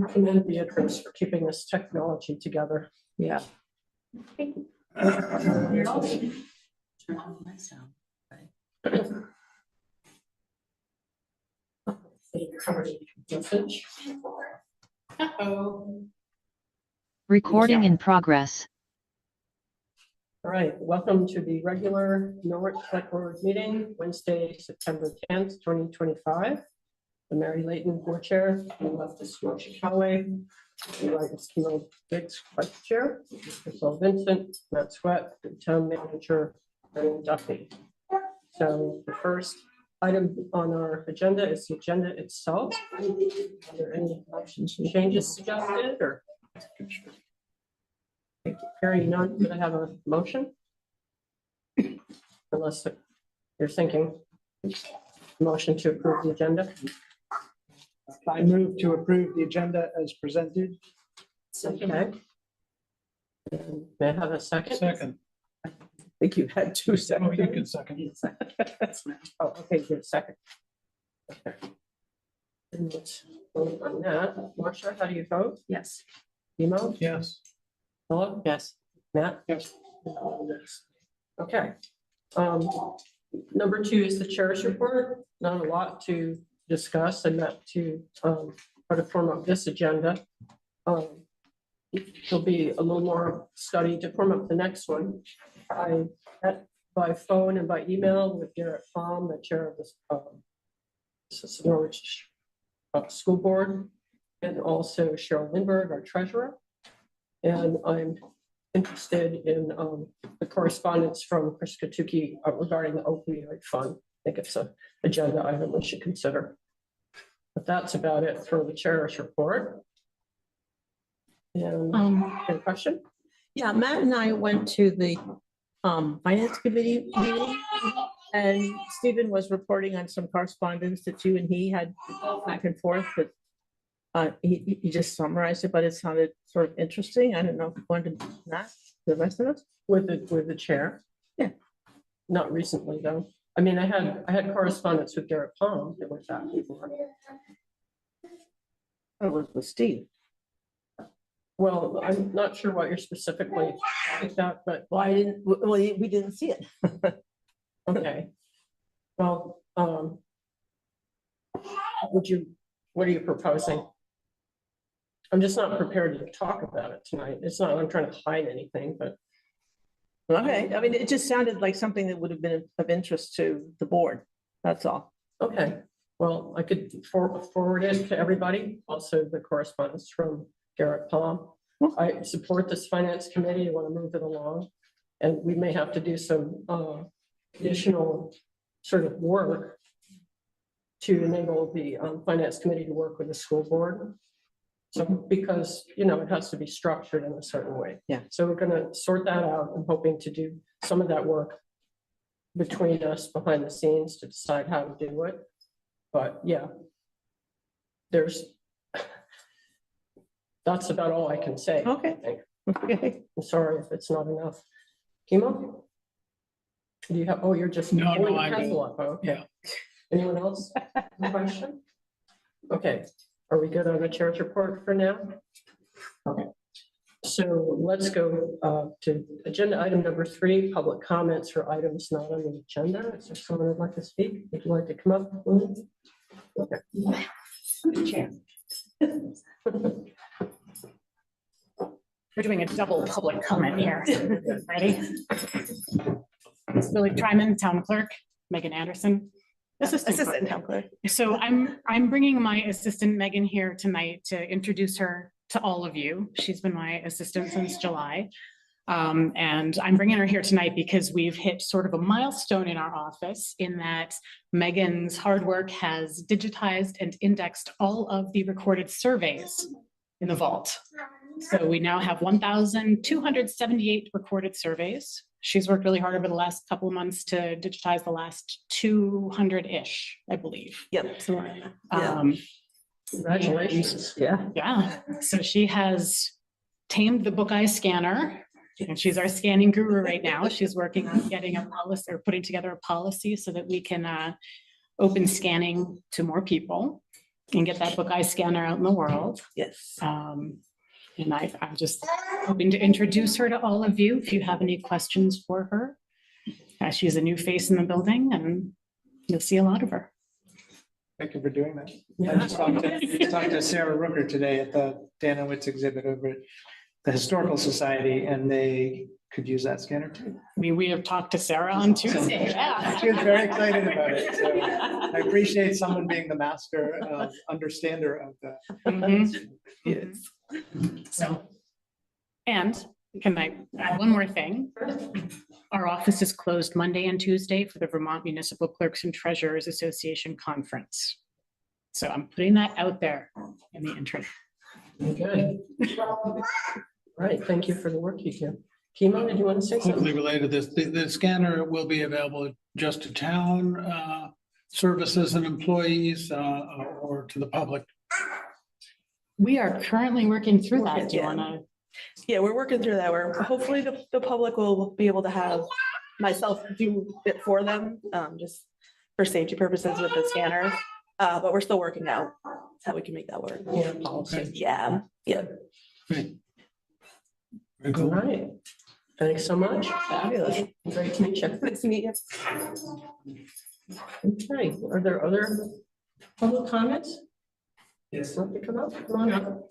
commend Beatrice for keeping this technology together. Yeah. You're welcome. Turn on my sound. Uh-oh. Recording in progress. All right, welcome to the regular Norwich Selectboard meeting, Wednesday, September 10th, 2025. The Mary Layton, board chair, and left is George Calloway, and right is Kimo Biggs, vice chair, Paul Vincent, Matt Sweat, town manager, and Duffy. So the first item on our agenda is the agenda itself. Are there any options and changes suggested or? Hearing none, could I have a motion? Unless you're thinking motion to approve the agenda. I move to approve the agenda as presented. Okay. And may I have a second? Second. I think you had 2 Oh, seconds. you can second. Oh, okay, good, second. Okay. And let's vote on that. Marcia, how do you vote? Yes. Emo? Yes. Philip? Yes. Matt? Yes. Yes. Okay. Number 2 is the chair's report. Not a lot to discuss and not to try to form up this agenda. There'll be a little more study to form up the next one. I met by phone and by email with Garrett Palm, the chair of this Norwich School Board, and also Cheryl Lindbergh, our treasurer. And I'm interested in the correspondence from Chris Katuki regarding the opioid fund. I think it's an agenda item we should consider. But that's about it for the chair's report. And any question? Yeah, Matt and I went to the finance committee meeting, and Stephen was reporting on some correspondence that you and he had back and forth, but he just summarized it, but it sounded sort of interesting. I don't know if you wanted to that the rest of us With the chair? Yeah. Not recently though. I mean, I had correspondence with Garrett Palm that was that before. it was with Steve. Well, I'm not sure what you're specifically picked up, but Well, we didn't see it. okay. Well, what are you proposing? I'm just not prepared to talk about it tonight. It's not, I'm trying to hide anything, but Okay, I mean, it just sounded like something that would have been of interest to the board. That's all. okay. Well, I could forward it to everybody. Also the correspondence from Garrett Palm. I support this finance committee. I want to move it along. And we may have to do some additional sort of work to enable the finance committee to work with the school board. So because, you know, it has to be structured in a certain way. Yeah. So we're going to sort that out. I'm hoping to do some of that work between us behind the scenes to decide how to do it. But yeah, that's about all I can say. Okay. I think. Okay. I'm sorry if it's not enough. Kimo? Do you have, oh, you're just. No, pulling the I pencil do. up. Okay. Yeah. Anyone else? have a question? Okay, are we good on the chair's report for now? Okay. So let's go to agenda item number 3, public comments for items not on the agenda. Is there someone who'd like to speak? Would you like to come up? Okay. Chair. We're doing a double public comment here. Ready? It's Billy Tryman, town clerk, Megan Anderson. Assistant town clerk. So I'm bringing my assistant Megan here tonight to introduce her to all of you. She's been my assistant since July. And I'm bringing her here tonight because we've hit sort of a milestone in our office in that Megan's hard work has digitized and indexed all of the recorded surveys in the vault. So we now have 1,278 recorded surveys. She's worked really hard over the last couple of months to digitize the last 200-ish, I believe. Yep. Congratulations. Yeah. Yeah. So she has tamed the book eye scanner, and she's our scanning guru right now. She's working on getting a policy or putting together a policy so that we can open scanning to more people. and get that book eye scanner out in the world. Yes. And I'm just hoping to introduce her to all of you if you have any questions for her. She's a new face in the building and you'll see a lot of her. Thank you for doing that. I Yeah. just talked to Sarah Rooker today at the Danowitz exhibit over at the Historical Society, and they could use that scanner too. We have talked to Sarah on Tuesday. Yeah. She was very excited about it. So I appreciate someone being the master understander of that. Mhm. Yes. So, and can I add one more thing? Our office is closed Monday and Tuesday for the Vermont Municipal Clerks and Treasurers Association Conference. So I'm putting that out there in the interim. Good. Right, thank you for the work you do. Kimo, did you want to say Hopefully something? related to this, the scanner will be available just to town services and employees or to the public. We are currently working through that. Do you Yeah. want to? Yeah, we're working through that. Hopefully the public will be able to have myself do it for them, just for safety purposes with the scanner. But we're still working out how we can make that work. Yeah, policy. Yeah, yeah. Great. Very All cool. right. Thanks so much. Fabulous. Great to meet you. Nice to meet you. Okay, are there other public comments? Yes. Want to come up? Come on up.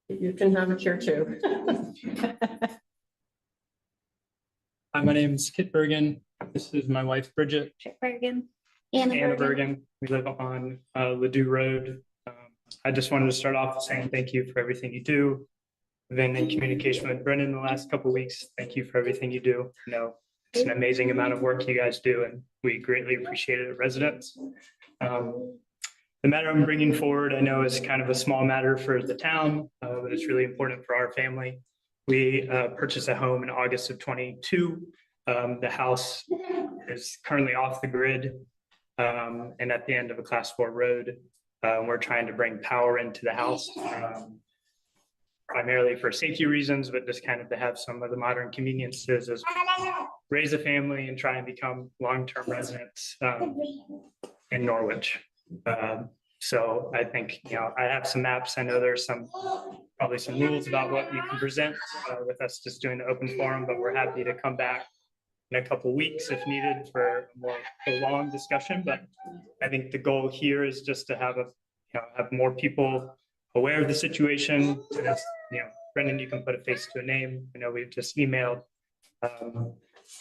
You can have a chair too. Hi, my name is Kit Bergen. This is my wife, Bridget. Bergen. Anna Bergen. We live on Ladue Road. I just wanted to start off saying thank you for everything you do. I've been in communication with Brendan the last couple of weeks. Thank you for everything you do. I know it's an amazing amount of work you guys do, and we greatly appreciate it as residents. The matter I'm bringing forward, I know is kind of a small matter for the town, but it's really important for our family. We purchased a home in August of 22. The house is currently off the grid and at the end of a class 4 road. We're trying to bring power into the house primarily for safety reasons, but just kind of to have some of the modern conveniences as raise a family and try and become long-term residents in Norwich. So I think, I have some maps. I know there's probably some rules about what you can present with us just doing the open forum, but we're happy to come back in a couple of weeks if needed for a more prolonged discussion. But I think the goal here is just to have have more people aware of the situation. Brendan, you can put a face to a name. I know we've just emailed.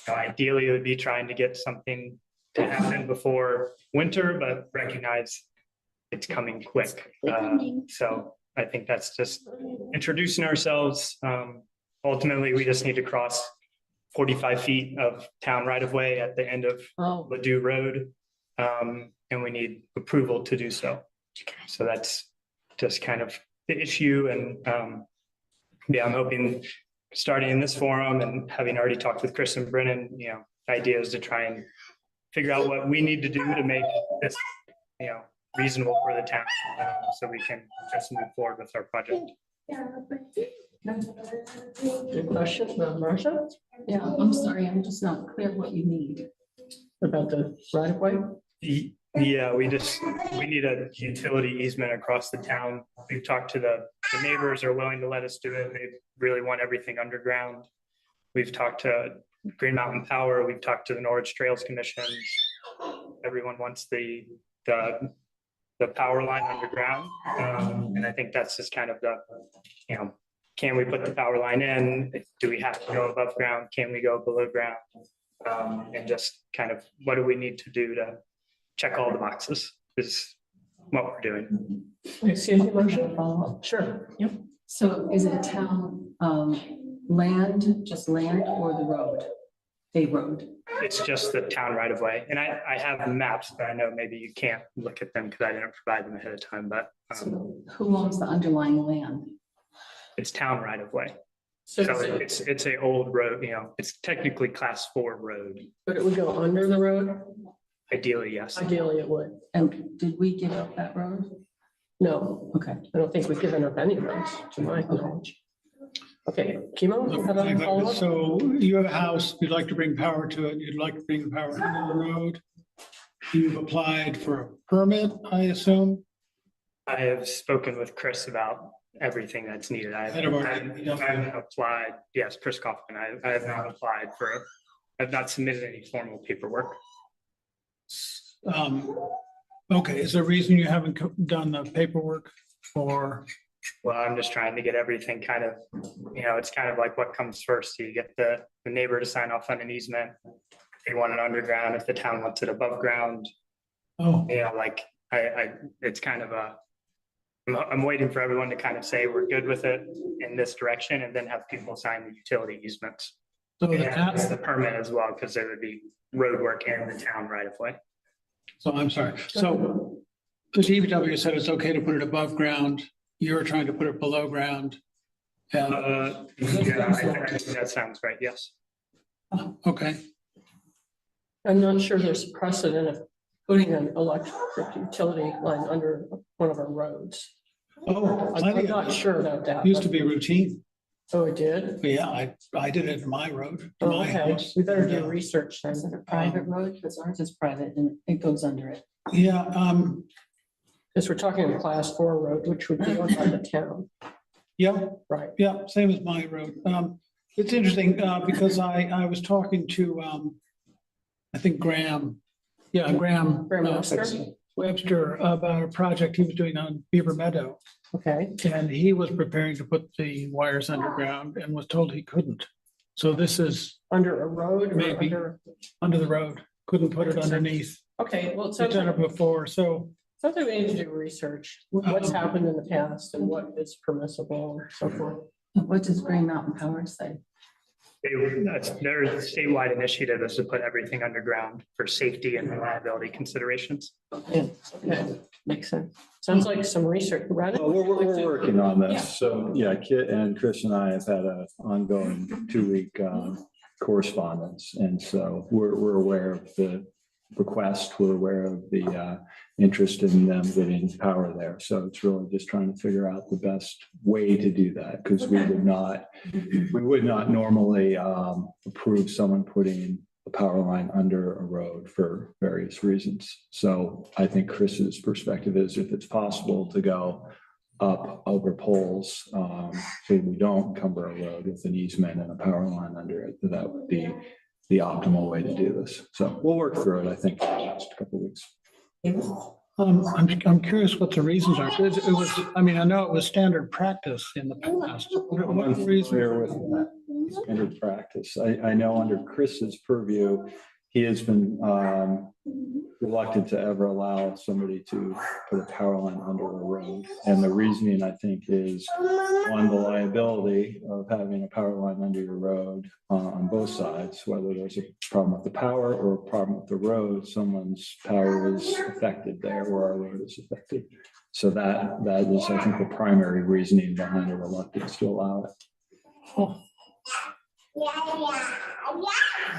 Ideally, it would be trying to get something to happen before winter, but recognize it's coming quick. So I think that's just introducing ourselves. Ultimately, we just need to cross 45 feet of town right of way at the end of Ladue Road. And we need approval to do so. So that's just kind of the issue. And I'm hoping starting in this forum and having already talked with Chris and Brennan, the idea is to try and figure out what we need to do to make this, reasonable for the town, so we can just move forward with our project. Good question, Marcia, Yeah, I'm sorry, I'm just not clear what you need. about the right of way. Yeah, we need a utility easement across the town. We've talked to the neighbors are willing to let us do it. They really want everything underground. We've talked to Green Mountain Power. We've talked to the Norwich Trails Commission. Everyone wants the power line underground. And I think that's just kind of the, can we put the power line in? Do we have to go above ground? Can we go below ground? And just kind of, what do we need to do to check all the boxes is what we're doing. Excuse me, Marcia? Sure. Yep. So is it town land, just land, or the road? A road? It's just the town right of way. And I have maps, but I know maybe you can't look at them because I didn't provide them ahead of time, but So who owns the underlying land? it's town right of way. So, So it's a old road, it's technically class 4 road. but it would go under the road? Ideally, yes. Ideally, it would. And did we give up that road? No, Okay. I don't think we've given up any roads, to my knowledge. Okay, Kimo, you have a follow-up? So you have a house, you'd like to bring power to it, you'd like to bring the power into the road. You've applied for a permit, I assume? I have spoken with Chris about everything that's needed. I Head of our- haven't applied, yes, Chris Kaufman, I have not applied for, I've not submitted any formal paperwork. Okay, is there a reason you haven't done the paperwork for? Well, I'm just trying to get everything kind of, it's kind of like what comes first. You get the neighbor to sign off on an easement. They want it underground. If the town wants it above ground, Oh, it's kind of I'm waiting for everyone to kind of say we're good with it in this direction and then have people sign the utility easements. so the And town, the permit as well, because there would be road work in the town right of way. so I'm sorry, so the DPW said it's okay to put it above ground, you're trying to put it below ground. And, Yeah, I think that sounds right, yes. okay, I'm not sure there's precedent of putting an electric utility line under one of our roads. oh, I'm not sure about that. used to be routine, Oh, it did? but yeah, I did it in my road, to Oh, my okay, house. we better do research then. Is it a private road? Because ours is private and it goes under it. Yeah, Because we're talking a class 4 road, which would be owned by the town, yeah, right? yeah, same as my road. It's interesting, because I was talking to, I think Graham. Graham Webster about a project he was doing on Beaver Meadow. Okay, And he was preparing to put the wires underground and was told he couldn't. So this is under a road or Maybe. under, under the road, couldn't put it underneath. okay, well, it I've sounds done like, it before, so, we need to do research, what's happened in the past and what is permissible and so forth. What does Green Mountain Power say? Their statewide initiative is to put everything underground for safety and reliability considerations. Okay, makes sense. Sounds like some research, right? Well, we're working on this. So, yeah, Kit and Chris and I have had an ongoing 2-week correspondence. And so we're aware of the request. We're aware of the interest in them getting power there. So it's really just trying to figure out the best way to do that, because we would not normally approve someone putting a power line under a road for various reasons. So I think Chris's perspective is if it's possible to go up over poles, so we don't encumber a road with an easement and a power line under it, that would be the optimal way to do this. So we'll work through it, I think, in the next couple of weeks. I'm curious what the reasons are. It was, I mean, I know it was standard practice in the past. I'm What reason? unfamiliar with that standard practice. I know under Chris's purview, he has been reluctant to ever allow somebody to put a power line under a road. And the reasoning, I think, is one, the liability of having a power line under your road on both sides, whether there's a problem with the power or a problem with the road, someone's power is affected there or our road is affected. So that is, I think, the primary reasoning behind the reluctance to allow it.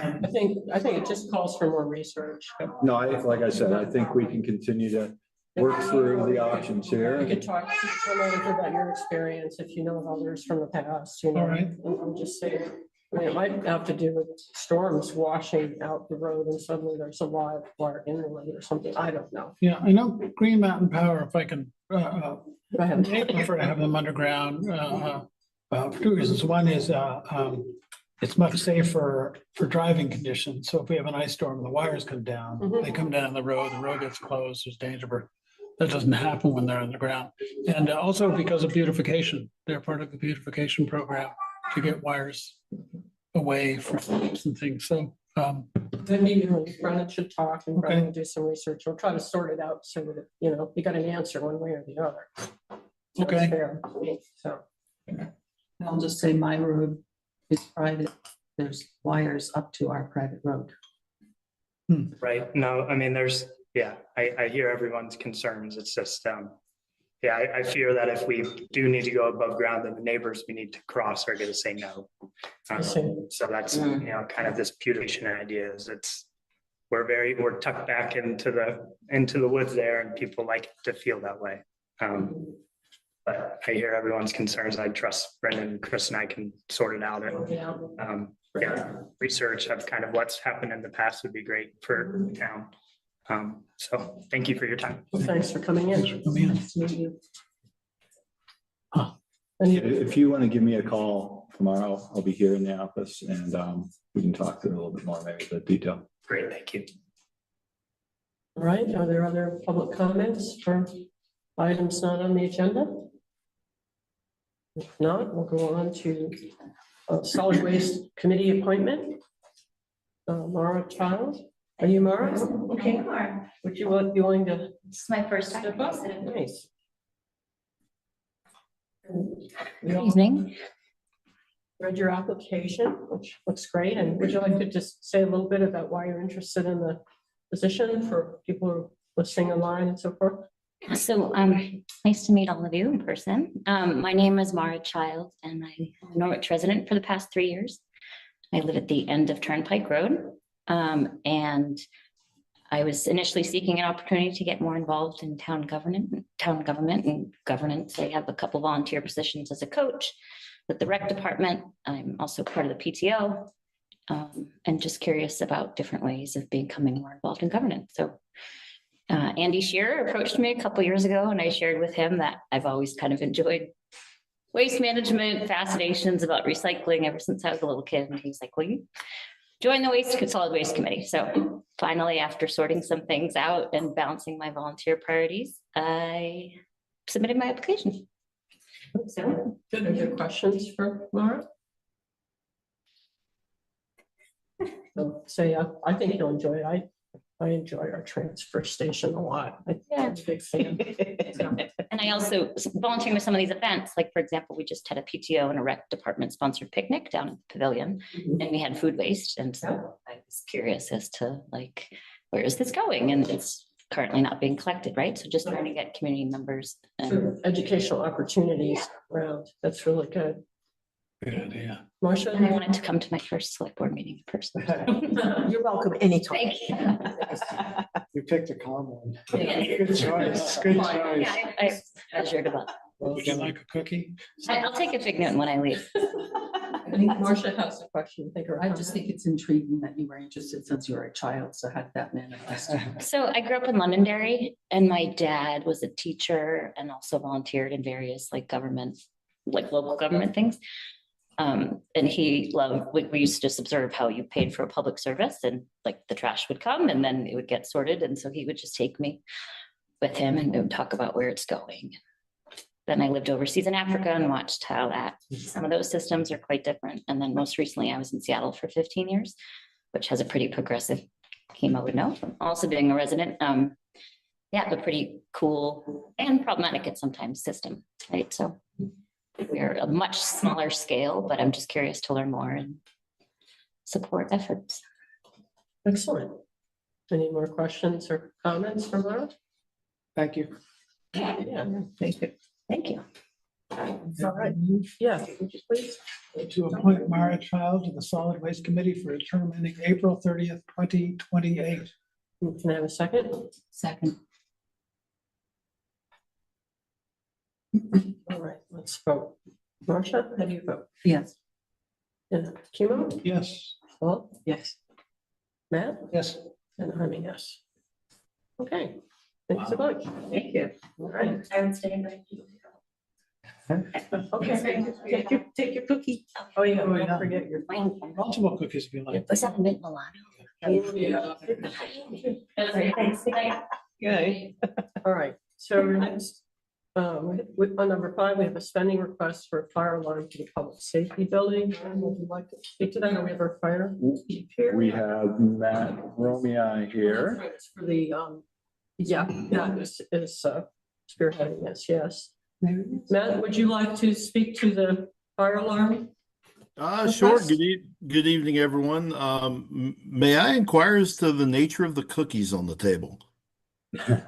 I think it just calls for more research. No, like I said, I think we can continue to work through the options We here. could talk to someone about your experience, if you know of others from the past, you know. All right. I'm just saying, I mean, it might have to do with storms washing out the road and suddenly there's a live wire inlet or something, I don't know. Yeah, I know Green Mountain Power, if I can, Go ahead. I prefer to have them underground, for 2 reasons. One is, it's much safer for driving conditions. So if we have an ice storm, the wires come down, they come down the road gets closed, there's danger. But that doesn't happen when they're underground. And also because of beautification, they're part of the beautification program to get wires away from slopes and things. So, Then you and Brennan should talk and Okay. Brennan do some research. We'll try to sort it out so that, you know, you got an answer one way or the other. That's Okay. fair to me, so. I'll just say my road is private. There's wires up to our private road. Right, no, I mean, I hear everyone's concerns, it's just, I fear that if we do need to go above ground, then the neighbors we need to cross are gonna say no. see. So that's, kind of this beautification idea is we're tucked back into the woods there and people like to feel that way. But I hear everyone's concerns, I trust Brendan, Chris and I can sort it out and, research of kind of what's happened in the past would be great for the town. So thank you for your time. Well, thanks for coming in. Come in. Nice to meet you. Huh. If you want to give me a call tomorrow, I'll be here in the office and we can talk through a little bit more, maybe the detail. Great, thank you. All right, are there other public comments for items not on the agenda? If not, we'll go on to solid waste committee appointment. Mara Child, are you Mara? Okay, Mark. Would you be willing to This is my first time. step up? Nice. Good evening. Read your application, which looks great, and would you like to just say a little bit about why you're interested in the position for people who are listening online and so forth? So nice to meet all of you in person. My name is Mara Child and I'm a Norwich resident for the past 3 years. I live at the end of Turnpike Road. And I was initially seeking an opportunity to get more involved in town government and governance. I have a couple volunteer positions as a coach with the rec department. I'm also part of the PTO. And just curious about different ways of becoming more involved in governance. So Andy Shearer approached me a couple years ago and I shared with him that I've always kind of enjoyed waste management, fascinations about recycling ever since I was a little kid. And he's like, well, you join the solid waste committee. So finally, after sorting some things out and balancing my volunteer priorities, I submitted my application. So Good. Are there questions for Mara? So say, I think you'll enjoy it. I enjoy our transfer station a lot. I'm a big fan. So, And I also volunteering with some of these events, like for example, we just had a PTO and a rec department sponsored picnic down at the pavilion and we had food waste. And so I was curious as to like, where is this going? And it's currently not being collected, right? So just trying to get community members. for educational opportunities around. That's really good. Good idea. Marcia? And I wanted to come to my first select board meeting in person. You're welcome anytime. Thank you. You picked a calm one. Yeah. Good choice, good choice. Yeah, I measured about. Would you like a cookie? I'll take a Fig Newton when I leave. I think Marcia has a question. Think I just think it's intriguing that you were interested since you were a child. So how did that manifest? So I grew up in Londonderry and my dad was a teacher and also volunteered in various like government, like local government things. And he loved, we used to just observe how you paid for a public service and like the trash would come and then it would get sorted. And so he would just take me with him and we would talk about where it's going. Then I lived overseas in Africa and watched how some of those systems are quite different. And then most recently I was in Seattle for 15 years, which has a pretty progressive, Kima would know, from also being a resident. Yeah, a pretty cool and problematic at sometimes system, right? So we're a much smaller scale, but I'm just curious to learn more and support efforts. Excellent. Any more questions or comments from Laura? Thank you. Yeah, thank you. Thank you. All right. Yeah, would you please? To appoint Mara Child to the Solid Waste Committee for a term ending April 30th, 2028. Can I have a second? Second. All right, let's vote. Marcia, how do you vote? Yes. Yeah, Kimo? Yes. Paul? Yes. Matt? Yes. And I'm a yes. Okay, thanks so much. Thank you. All right. I'm staying right here. Okay, take your cookie. Oh, yeah, don't forget your. Multiple cookies if you like. Was that mint Milano? Thanks. Good. All right, so next, on number 5, we have a spending request for a fire alarm to the public safety building. Would you like to speak to that, or we have our fire chief here? We have Matt Romei here. It's for the, yeah, that is spearheading this, yes. Matt, would you like to speak to the fire alarm? Sure. request? Good evening, everyone. May I inquire as to the nature of the cookies on the table? You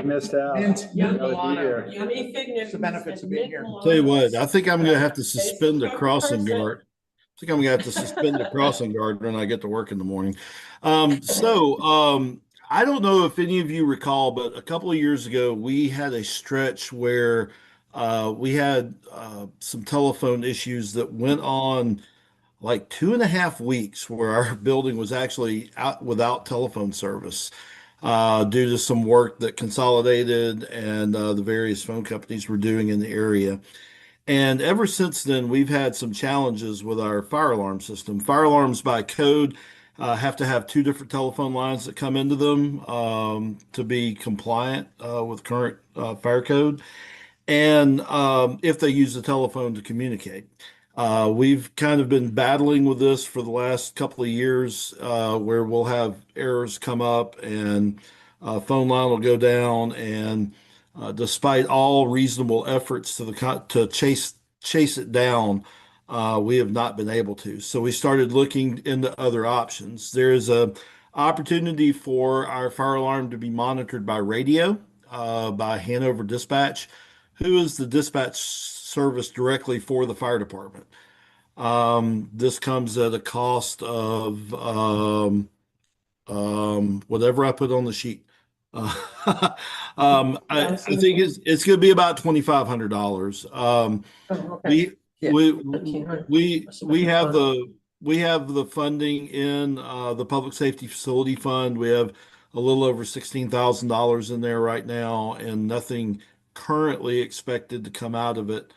missed out. Mint Milano. Yummy fig Newtons The benefits of being here. and Tell you what, Milanos. I think I'm gonna have to suspend the Taste crossing person. guard. I think I'm gonna have to suspend the crossing guard when I get to work in the morning. I don't know if any of you recall, but a couple of years ago, we had a stretch where we had some telephone issues that went on like 2.5 weeks where our building was actually out without telephone service. due to some work that Consolidated and the various phone companies were doing in the area. And ever since then, we've had some challenges with our fire alarm system. Fire alarms by code have to have two different telephone lines that come into them to be compliant with current fire code. And if they use the telephone to communicate. We've kind of been battling with this for the last couple of years where we'll have errors come up and phone line will go down. And despite all reasonable efforts to chase it down, we have not been able to. So we started looking into other options. There is a opportunity for our fire alarm to be monitored by radio by Hanover Dispatch, who is the dispatch service directly for the fire department. This comes at a cost of whatever I put on the sheet. I think it's going to be about $2,500. Oh, okay. We Yeah. we have the funding in the public safety facility fund. We have a little over $16,000 in there right now, and nothing currently expected to come out of it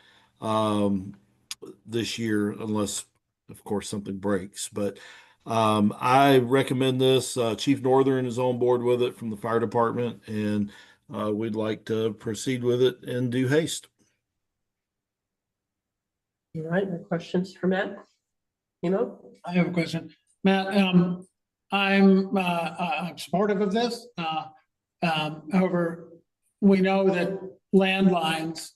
this year, unless, of course, something breaks. But I recommend this. Chief Northern is on board with it from the fire department, and we'd like to proceed with it in due haste. All right, any questions for Matt? I have a question. Matt, I'm supportive of this. However, we know that landlines,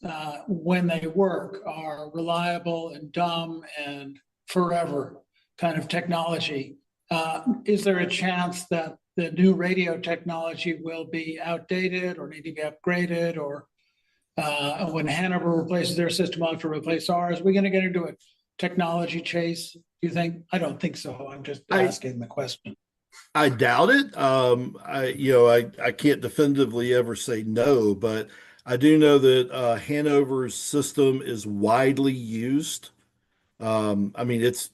when they work, are reliable and dumb and forever kind of technology. Is there a chance that the new radio technology will be outdated or need to be upgraded, or when Hanover replaces their system, on to replace ours? Are we going to get into a technology chase, do you think? I don't think so. I'm just asking the question. I doubt it. I can't definitively ever say no, but I do know that Hanover's system is widely used. I mean, it's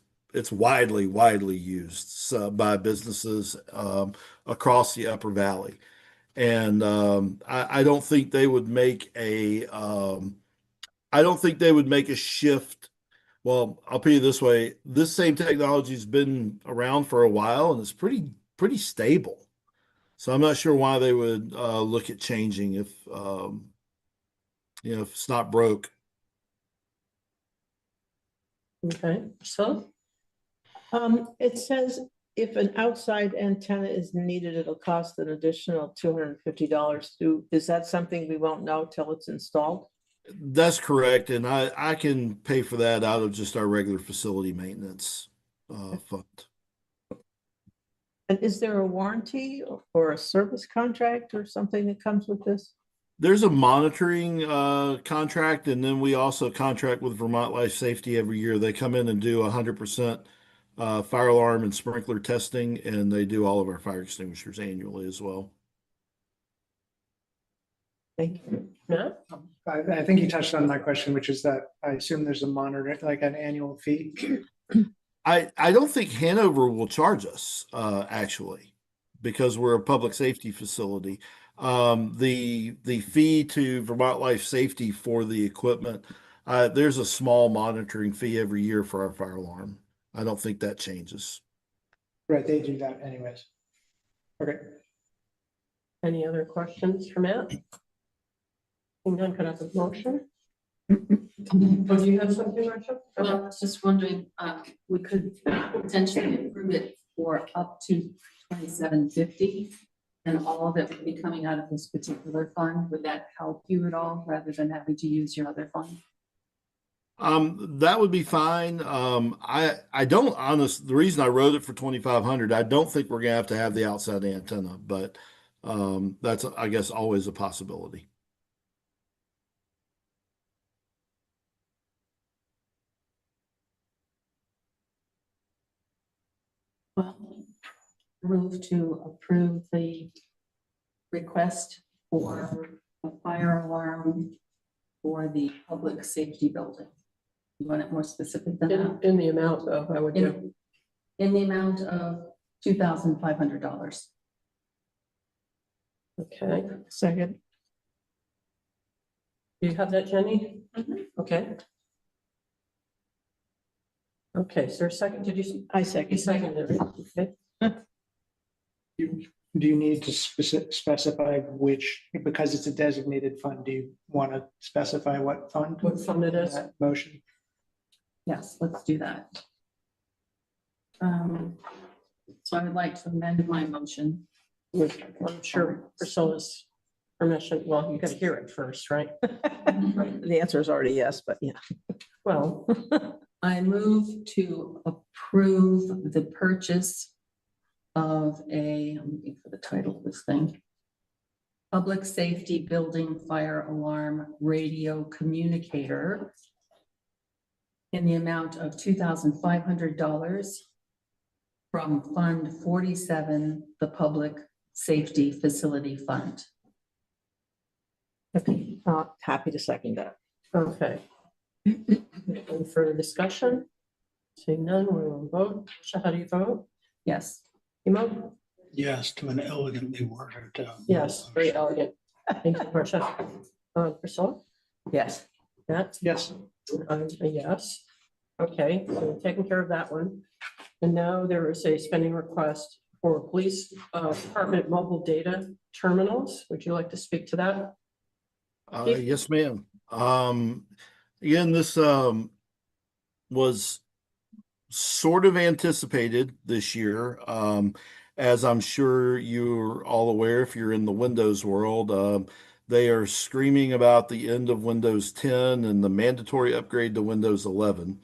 widely used by businesses across the Upper Valley. And I don't think they would make a shift. Well, I'll put it this way: this same technology has been around for a while, and it's pretty stable. So I'm not sure why they would look at changing if if it's not broke. Okay, so It says if an outside antenna is needed, it'll cost an additional $250. Is that something we won't know till it's installed? That's correct, and I can pay for that out of just our regular facility maintenance fund. And is there a warranty or a service contract or something that comes with this? There's a monitoring contract, and then we also contract with Vermont Life Safety every year. They come in and do 100% fire alarm and sprinkler testing, and they do all of our fire extinguishers annually as well. Thank you. Matt? I think you touched on my question, which is that I assume there's a monitor, like an annual fee. I don't think Hanover will charge us actually, because we're a public safety facility. The fee to Vermont Life Safety for the equipment, there's a small monitoring fee every year for our fire alarm. I don't think that changes. Right, they do that anyways. Okay. Any other questions for Matt? None, could I have a motion? Oh, do you have something, Rachel? Well, I was just wondering, we could potentially approve it for up to $2,750, and all that would be coming out of this particular fund. Would that help you at all, rather than having to use your other fund? That would be fine. I don't the reason I wrote it for 2,500, I don't think we're gonna have the outside antenna, but that's, I guess, always a possibility. Well, move to approve the request for a fire alarm for the public safety building. You want it more specific than that? In the amount of, I would do. In the amount of $2,500. Okay, Second. do you have that, Jenny? Mhm. Okay. Okay, is there a second? Did you? I You second. seconded it, okay? Do you need to specify which, because it's a designated fund, do you want to specify what fund? What fund it is? That motion? Yes, let's do that. So I would like to amend my motion. With, I'm sure Priscilla's permission. Well, you gotta hear it first, right? The answer is already yes, but yeah. Well, I move to approve the purchase of I'm looking for the title of this thing. Public Safety Building Fire Alarm Radio Communicator in the amount of $2,500 from Fund 47, the Public Safety Facility Fund. Okay, happy to second that. okay. Any further discussion? Seeing none, we will vote. So how do you vote? Yes. Emo? Yes, to an elegantly worded. Yes, very elegant. Thank you, Marcia. Priscilla? Yes. Matt? Yes. A yes. Okay, so we've taken care of that one. And now there is a spending request for police department mobile data terminals. Would you like to speak to that? Yes, ma'am. Again, this was sort of anticipated this year. As I'm sure you're all aware, if you're in the Windows world, they are screaming about the end of Windows 10 and the mandatory upgrade to Windows 11.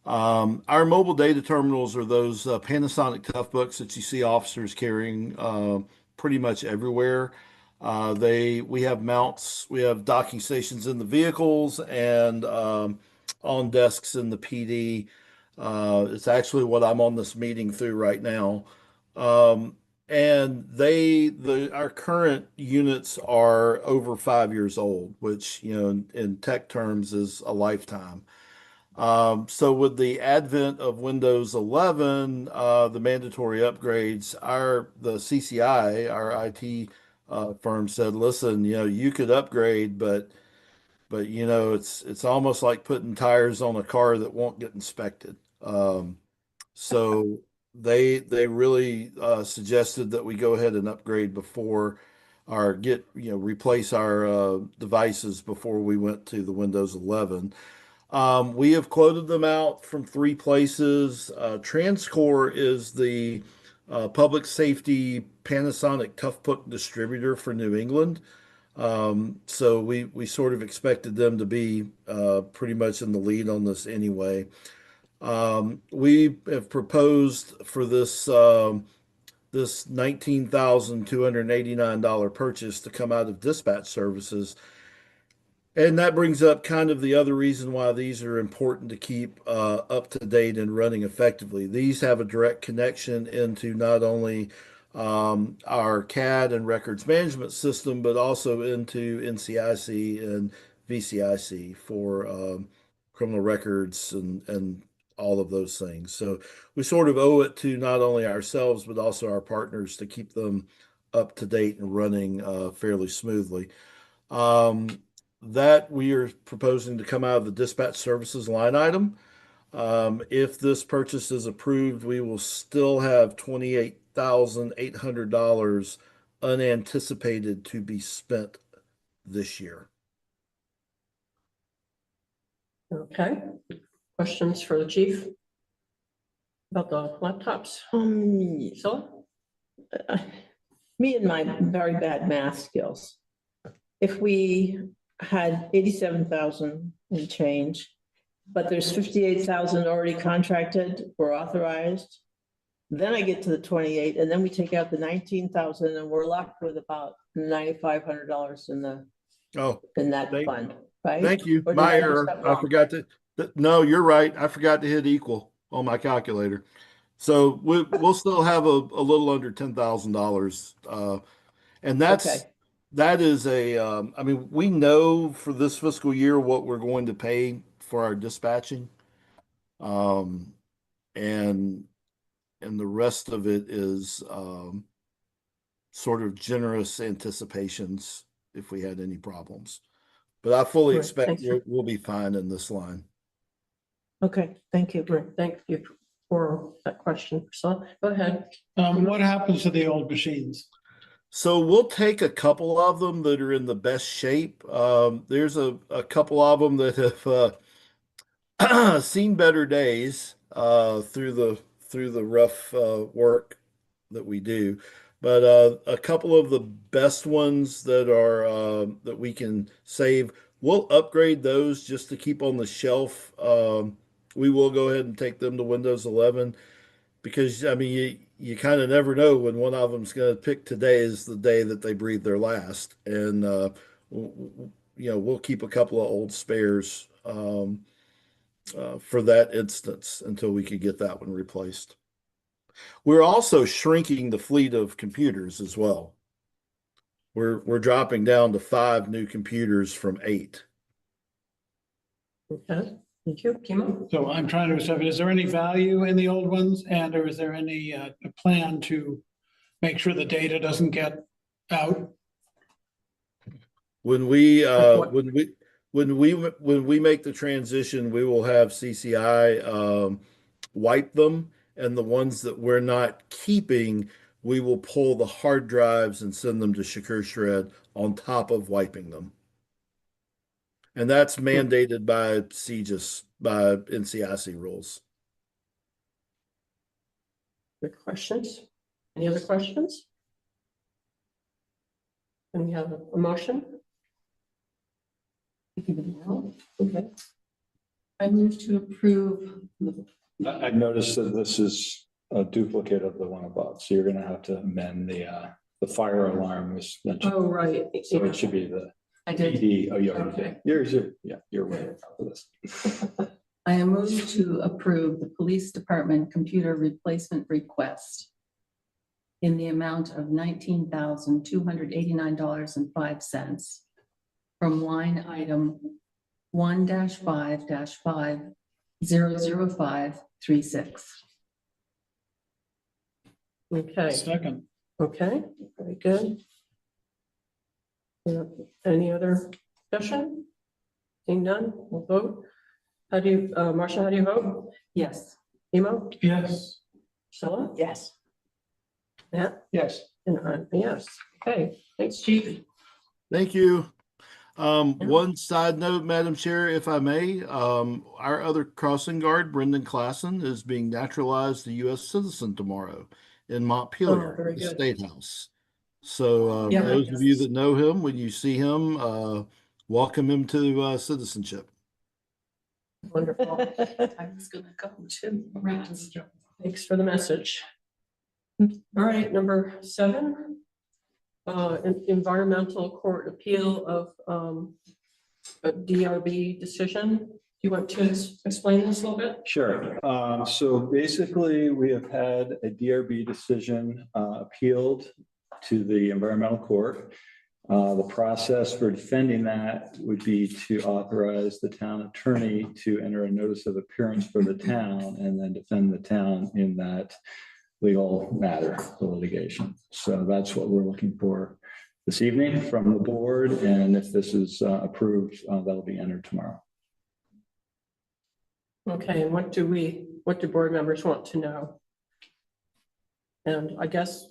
Our mobile data terminals are those Panasonic Toughbooks that you see officers carrying pretty much everywhere. We have mounts, we have docking stations in the vehicles and on desks in the PD. It's actually what I'm on this meeting through right now. And our current units are over 5 years old, which, in tech terms is a lifetime. So with the advent of Windows 11, the mandatory upgrades, the CCI, our IT firm said, listen, you could upgrade, but it's almost like putting tires on a car that won't get inspected. So they really suggested that we go ahead and upgrade before replace our devices before we went to the Windows 11. We have quoted them out from 3 places. Transcore is the public safety Panasonic Toughbook distributor for New England. So we sort of expected them to be pretty much in the lead on this anyway. We have proposed for this $19,289 purchase to come out of dispatch services. And that brings up kind of the other reason why these are important to keep up to date and running effectively. These have a direct connection into not only our CAD and records management system, but also into NCIC and VCIC for criminal records and all of those things. So we sort of owe it to not only ourselves, but also our partners to keep them up to date and running fairly smoothly. That we are proposing to come out of the dispatch services line item. If this purchase is approved, we will still have $28,800 unanticipated to be spent this year. Okay, questions for the chief? About the laptops? So, Me and my very bad math skills. If we had 87,000 and change, but there's 58,000 already contracted or authorized, then I get to the 28, and then we take out the 19,000, and we're left with about $9,500 in that fund, right? Thank you. Or did My I do error. something I wrong? forgot no, you're right. I forgot to hit equal on my calculator. So we'll still have a little under $10,000. And Okay. that is we know for this fiscal year what we're going to pay for our dispatching. And the rest of it is sort of generous anticipations if we had any problems. But I fully Right, expect thanks for- we'll be fine in this line. Okay, thank you. Right, thank you for that question. So go ahead. What happens to the old machines? So we'll take a couple of them that are in the best shape. There's a couple of them that have seen better days through the rough work that we do. But a couple of the best ones that are that we can save, we'll upgrade those just to keep on the shelf. We will go ahead and take them to Windows 11 because I mean you kind of never know when one of them's going to pick today is the day that they breathe their last, and we'll keep a couple of old spares for that instance until we could get that one replaced. We're also shrinking the fleet of computers as well. We're dropping down to 5 new computers from 8. Okay, thank you. Kimo? So I'm trying to establish, is there any value in the old ones, and or is there any plan to make sure the data doesn't get out? When we make the transition, we will have CCI wipe them, and the ones that we're not keeping, we will pull the hard drives and send them to Secure Shred on top of wiping them. And that's mandated by CGIS, by NCIC rules. Good questions. Any other questions? Can we have a motion? Okay. I move to approve. I noticed that this is a duplicate of the one above, so you're gonna have to amend the fire alarm was mentioned. Oh, right. So it should be the I did. PD. Oh, you already Okay. did. You're way on top of this. I move to approve the police department computer replacement request in the amount of $19,289.05 from line item 1-5-5-00536. Okay, Second. okay, very good. Any other discussion? Seeing none, we'll vote. How do you, Marcia, how do you vote? Yes. Emo? Yes. Priscilla? Yes. Matt? Yes. And I'm a yes. Okay, thanks, Chief. Thank you. One side note, Madam Chair, if I may, our other crossing guard, Brendan Klassen, is being naturalized a U.S. citizen tomorrow in Montpelier, very the good. State House. So Yeah. those of you that know him, when you see him, welcome him to citizenship. Wonderful. I was gonna go too. Right. Thanks for the message. All right, number 7. Environmental court appeal of a DRB decision. Do you want to explain this a little bit? Sure. So basically, we have had a DRB decision appealed to the environmental court. The process for defending that would be to authorize the town attorney to enter a notice of appearance for the town and then defend the town in that legal matter, the litigation. So that's what we're looking for this evening from the board. And if this is approved, that'll be entered tomorrow. Okay, and what do board members want to know? And I guess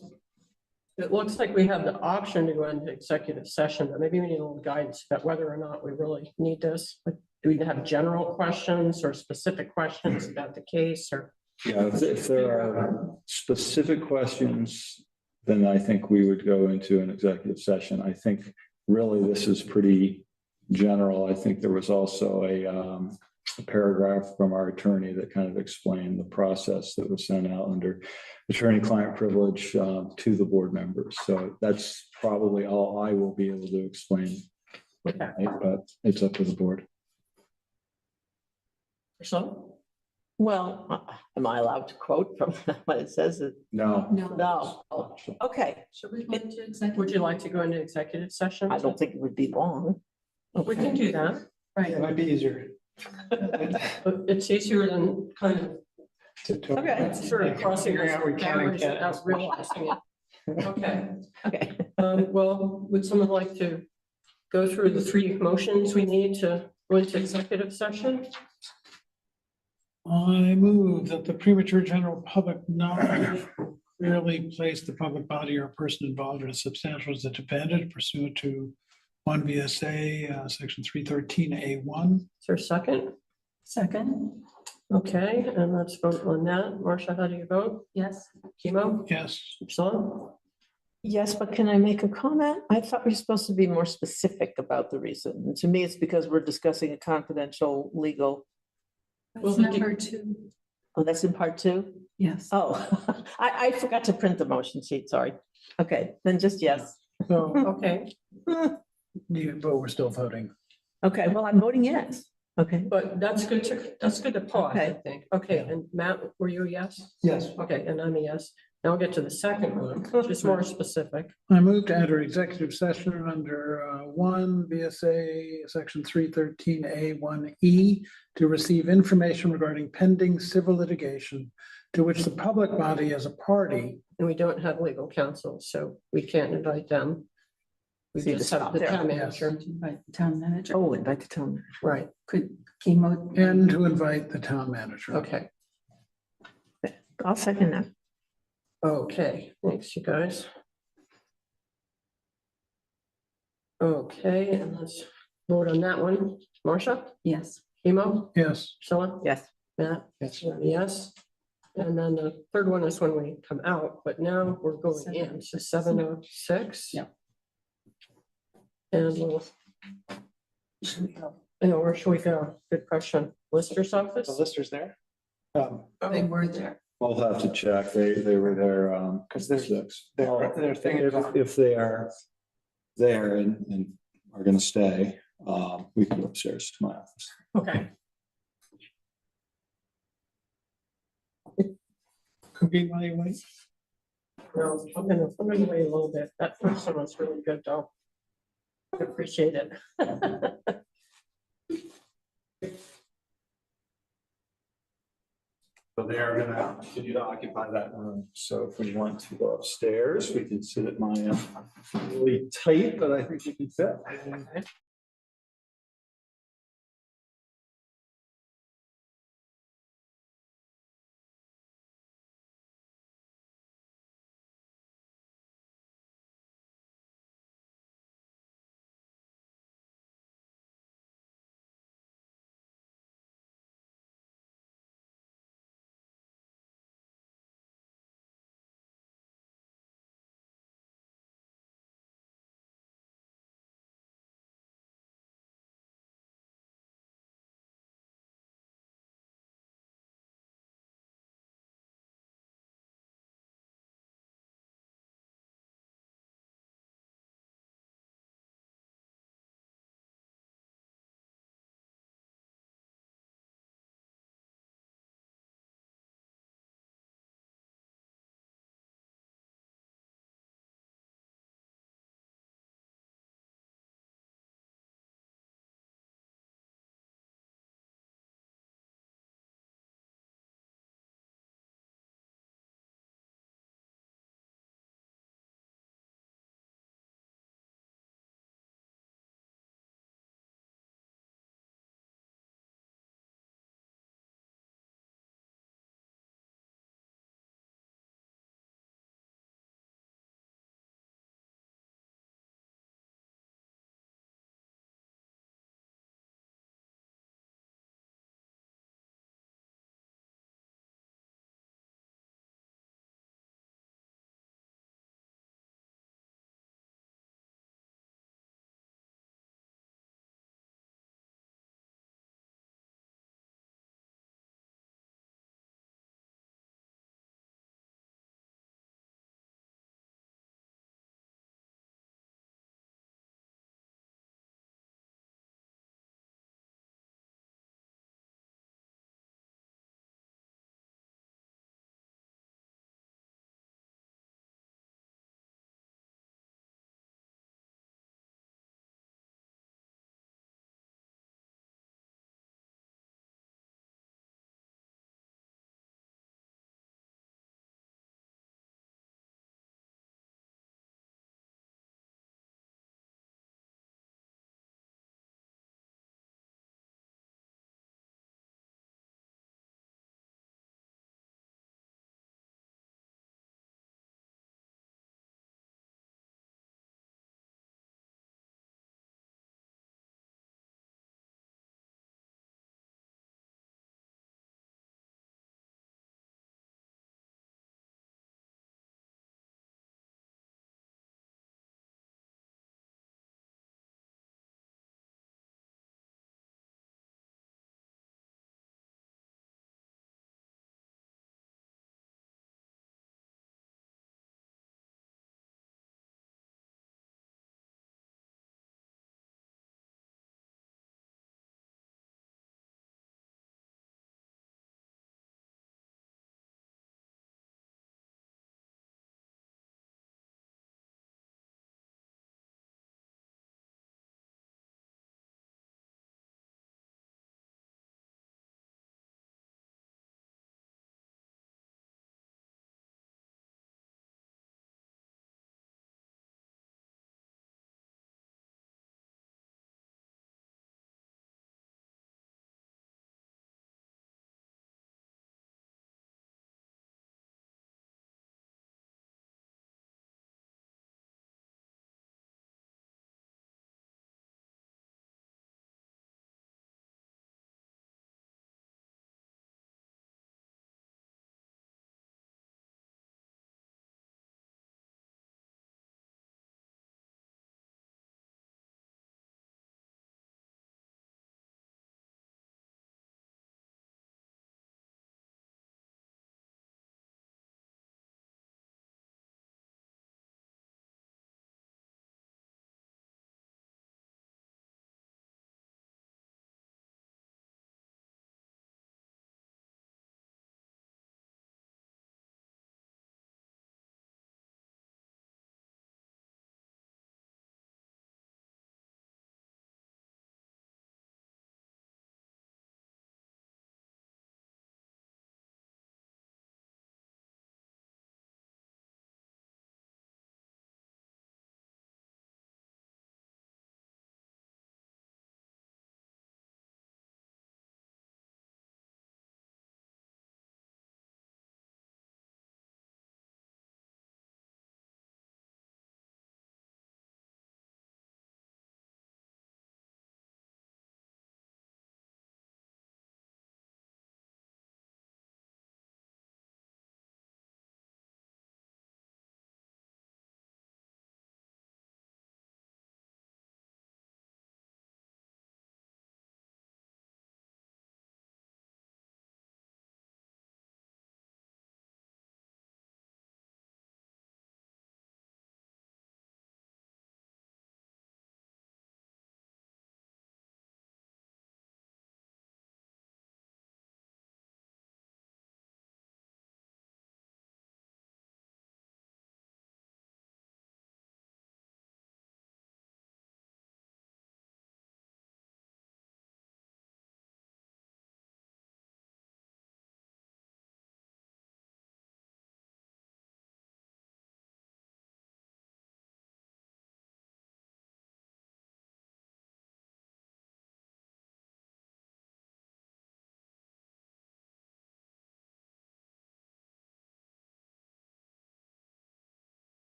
it looks like we have the option to go into executive session, but maybe we need a little guidance about whether or not we really need this. Like, do we have general questions or specific questions about the case or? Yeah, if there are specific questions, then I think we would go into an executive session. I think really this is pretty general. I think there was also a paragraph from our attorney that kind of explained the process that was sent out under attorney-client privilege to the board members. So that's probably all I will be able to explain. Okay. But it's up to the board. So, Well, am I allowed to quote from what it says? No. No. Okay, Should we go into executive? would you like to go into executive session? I don't think it would be long. We can do that. It might be easier. But it's easier than kind of to talk Okay, about sort of crossing figuring out we can and boundaries can't. without realizing it. Okay, Okay. well, would someone like to go through the three motions we need to go into executive session? I move that the premature general public not really place the public body or person involved in a substantial disadvantage pursuant to one VSA, section 313A1. Is there a second? Second, Okay, and let's vote on that. Marcia, how do you vote? yes. Chemo? Yes. Priscilla? Yes, but can I make a comment? I thought we were supposed to be more specific about the reason. And to me, it's because we're discussing a confidential legal. That's number two, Oh, that's in part two? yes. Oh, I forgot to print the motion sheet, sorry. Okay, then just yes. So, Okay, but we're still voting. Okay, well, I'm voting yes. Okay. but that's good to pause, I Okay. think. Okay, and Matt, were you a yes? Yes. Okay, and I'm a yes. Now we'll get to the second one, which is more specific. I move to enter executive session under one VSA section 313A1E to receive information regarding pending civil litigation to which the public body as a party. And we don't have legal counsel, so we can't invite them. We So you just just have the stop there. town Yes. manager, By the town manager. Oh, invite the town. right? Could chemo. And to invite the town manager. Okay, I'll second that. okay, thanks, you guys. Okay, and let's vote on that one. Marcia, Yes. Chemo, Yes. Priscilla, Yes. Matt? Yes. Yes. And then the third one is when we come out, but now we're going in, so 7:06. Yeah. And we'll. You know, where should we go? Good question. Lister's office? The lister's there. They were there. I'll have to check. They were there, Because they're, six. they're thinking about. If they are there and are gonna stay, we can go upstairs to my office. Okay. Cookie while you wait. No, I'm gonna wait a little bit. That first one was really good, though. I appreciate it. So they are gonna continue to occupy that room. So if we want to go upstairs, we can sit at my really tight, but I think we can fit.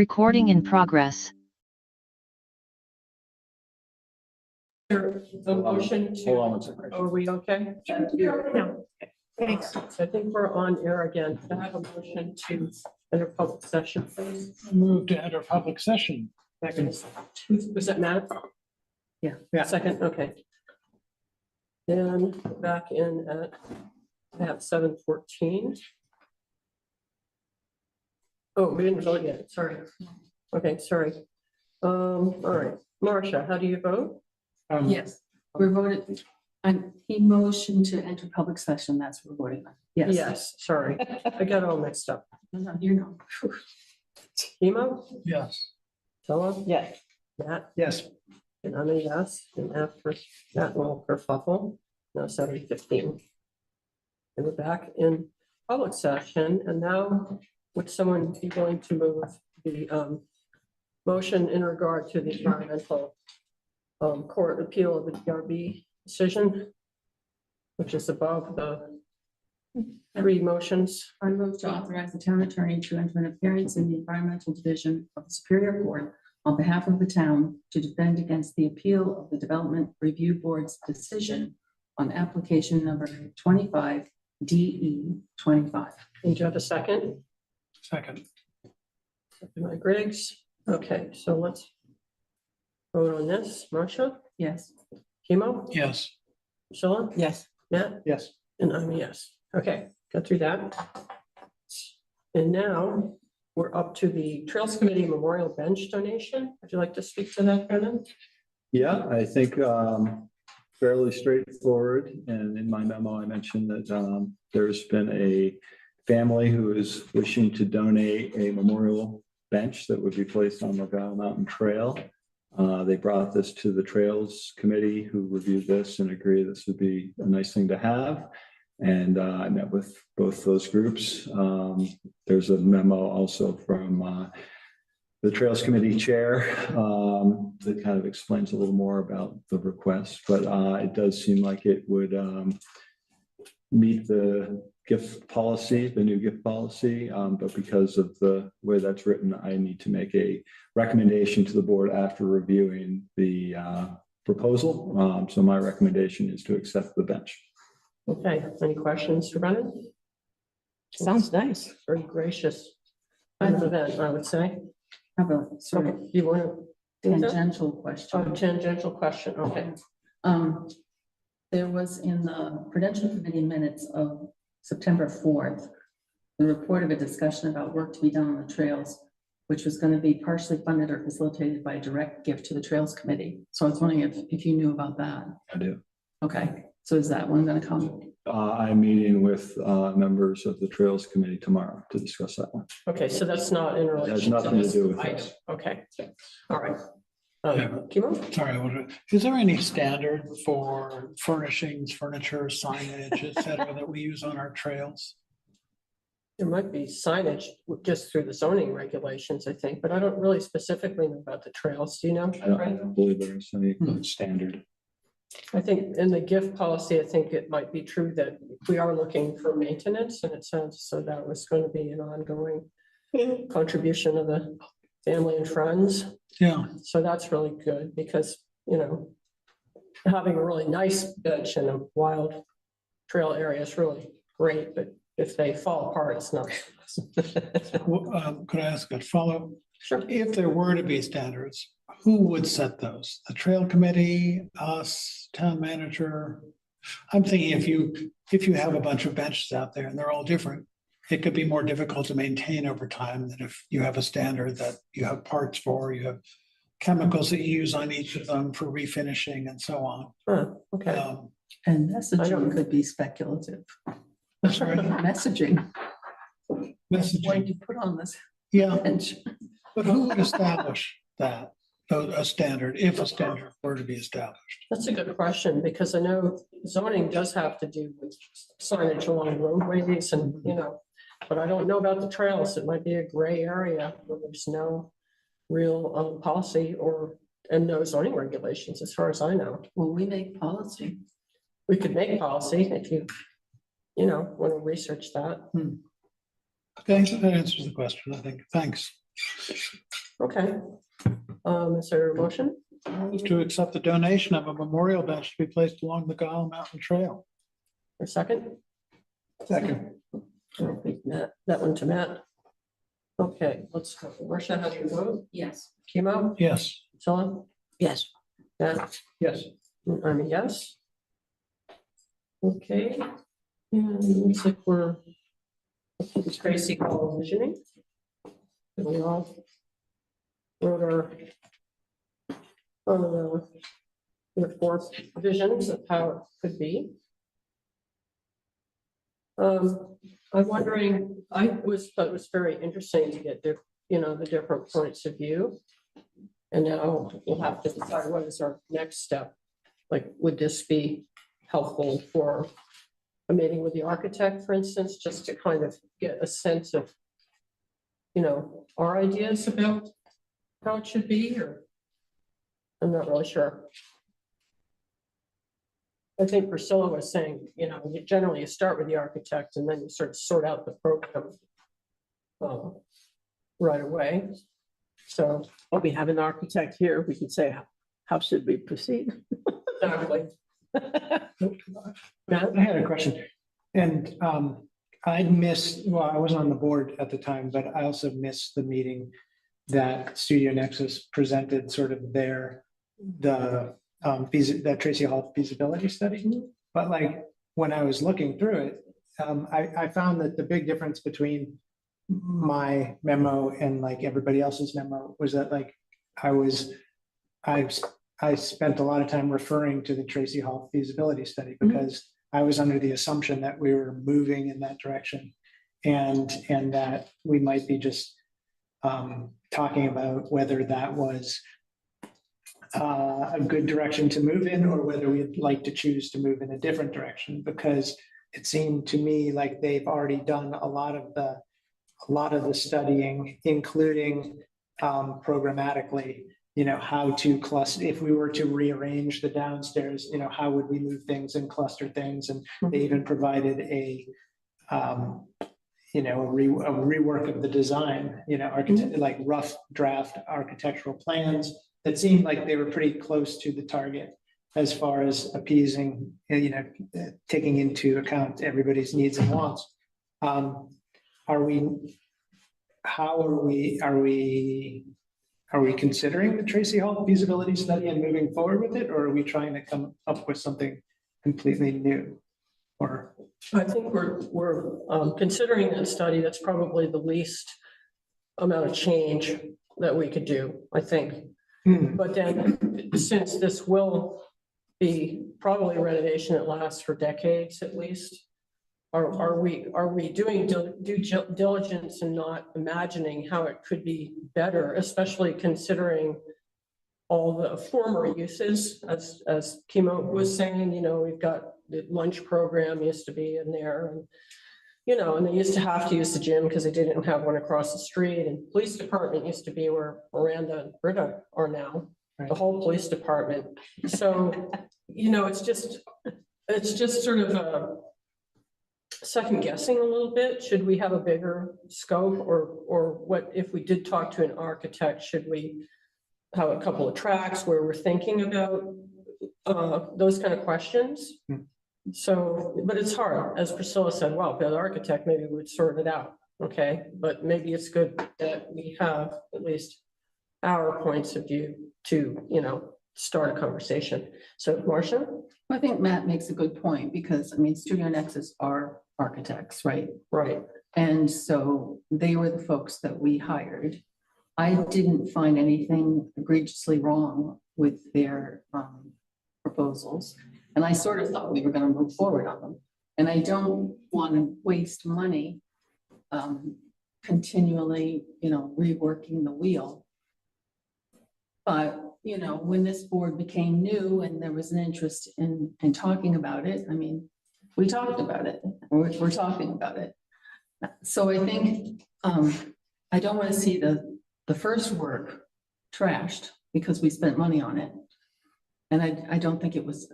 Recording in progress. There a motion Hold on to, one second. are we okay? No. Thanks. So I think we're on air again. Can I have a motion to enter public session, please? Move to enter public session. Was that Matt? Yeah. Second, okay. And back in at 7:14. Oh, we didn't vote yet, sorry. Okay, sorry. All right, Marcia, how do you vote? Yes, we're voting, and he motioned to enter public session, that's what we're voting on. Yes. Yes, sorry, I got all mixed up. No, you know. Emo, Yes. Stella, Yes. Matt, Yes. and I'm a yes, and after that will kerfuffle, now 7:15. And we're back in public session, and now would someone be willing to move the motion in regard to the environmental court appeal of the DRB decision, which is above the three motions? I move to authorize the town attorney to enter an appearance in the environmental division of the Superior Court on behalf of the town to defend against the appeal of the Development Review Board's decision on application number 25 DE 25. And do you have a second? Second. Second by Griggs. Okay, so let's vote on this. Marcia, Yes. Kimo, Yes. Priscilla, Yes. Matt, Yes. and I'm a yes. Okay, got through that. And now we're up to the Trails Committee Memorial Bench donation. Would you like to speak to that, Brendan? Yeah, I think fairly straightforward. And in my memo, I mentioned that there's been a family who is wishing to donate a memorial bench that would be placed on the Gal Mountain Trail. They brought this to the Trails Committee, who reviewed this and agreed this would be a nice thing to have. And I met with both those groups. There's a memo also from the Trails Committee Chair that kind of explains a little more about the request, but it does seem like it would meet the gift policy, the new gift policy, but because of the way that's written, I need to make a recommendation to the board after reviewing the proposal. So my recommendation is to accept the bench. Okay, any questions for Brendan? Sounds nice. Very gracious kind of event, I would say. How about sort of Okay, you want to? tangential question? Tangential question, okay. There was in the Prudential Committee minutes of September 4th, the report of a discussion about work to be done on the trails, which was going to be partially funded or facilitated by a direct gift to the Trails Committee. So I was wondering if you knew about that. I do. Okay, so is that one going to come? I'm meeting with members of the Trails Committee tomorrow to discuss that one. Okay, so that's not in relation. It has nothing to this do with item. this. Okay, all right. Yeah. Kimo? Sorry, is there any standard for furnishings, furniture, signage, et cetera, that we use on our trails? There might be signage just through the zoning regulations, I think, but I don't really specifically know about the trails. Do you know? I don't believe there's any standard. I think in the gift policy, I think it might be true that we are looking for maintenance, and it sounds so that was going to be an ongoing contribution of the family and friends. Yeah. So that's really good because, you know, having a really nice bench in a wild trail area is really great, but if they fall apart, it's not. Could I ask a follow-up? Sure. If there were to be standards, who would set those? The Trail Committee, us, town manager? I'm thinking if you have a bunch of benches out there and they're all different, it could be more difficult to maintain over time than if you have a standard that you have parts for, you have chemicals that you use on each of them for refinishing and so on. Huh, okay. And I messaging don't- could be speculative. I'm sorry, Messaging, what messaging, you put on this yeah, bench. but who would establish that, a standard, if a standard were to be established? That's a good question, because I know zoning does have to do with signage along roadways and, you know, but I don't know about the trails. It might be a gray area where there's no real policy and no zoning regulations, as far as I know. Well, we make policy. We could make policy if you know, want to research that. Okay, so that answers the question, I think. Thanks. Okay. Is there a motion? Move to accept the donation of a memorial bench to be placed along the Guile Mountain Trail. A second? Second. Matt, that one to Matt. Okay, let's go. Marcia, how do you vote? Yes. Chemo? Yes. Priscilla? Yes. Matt? Yes. I'm a yes. Okay. And looks like we're Tracy called visioning. We all wrote our four visions of how it could be. I'm wondering, thought it was very interesting to get the different points of view. And now we'll have to decide what is our next step. Like, would this be helpful for a meeting with the architect, for instance, just to kind of get a sense of, our ideas about how it should be, or I'm not really sure. I think Priscilla was saying, generally you start with the architect and then you sort of sort out the program right away. So Well, we have an architect here. We can say, how should we proceed? exactly. I had a question, and I wasn't on the board at the time, but I also missed the meeting that Studio Nexus presented sort of that Tracy Hall feasibility study. But like, when I was looking through it, I found that the big difference between my memo and like everybody else's memo was that like I spent a lot of time referring to the Tracy Hall feasibility study because I was under the assumption that we were moving in that direction, and that we might be just talking about whether that was a good direction to move in, or whether we'd like to choose to move in a different direction, because it seemed to me like they've already done a lot of the studying, including programmatically, how to cluster, if we were to rearrange the downstairs, how would we move things and cluster things? And they even provided a rework of the design, like rough draft architectural plans that seemed like they were pretty close to the target as far as appeasing, taking into account everybody's needs and wants. Are we considering the Tracy Hall feasibility study and moving forward with it, or are we trying to come up with something completely new? Or I think we're considering that study. That's probably the least amount of change that we could do, I think. But then, since this will be probably a renovation that lasts for decades at least, are we doing due diligence and not imagining how it could be better, especially considering all the former uses, as Kimo was saying, we've got the lunch program used to be in there, and and they used to have to use the gym because they didn't have one across the street, and police department used to be where Miranda and Britta are now, the whole police department. So, it's just sort of second guessing a little bit. Should we have a bigger scope, or what if we did talk to an architect? Should we have a couple of tracks where we're thinking about those kind of questions? So, but it's hard, as Priscilla said, well, the architect maybe would sort it out. Okay, but maybe it's good that we have at least our points of view to, start a conversation. So, Marcia? I think Matt makes a good point, because Studio Nexus are architects, right? Right. And so they were the folks that we hired. I didn't find anything egregiously wrong with their proposals. And I sort of thought we were going to move forward on them. And I don't want to waste money continually, reworking the wheel. But, when this board became new and there was an interest in talking about it, we talked about it. We're talking about it. So I think I don't want to see the first work trashed because we spent money on it. And I don't think it was,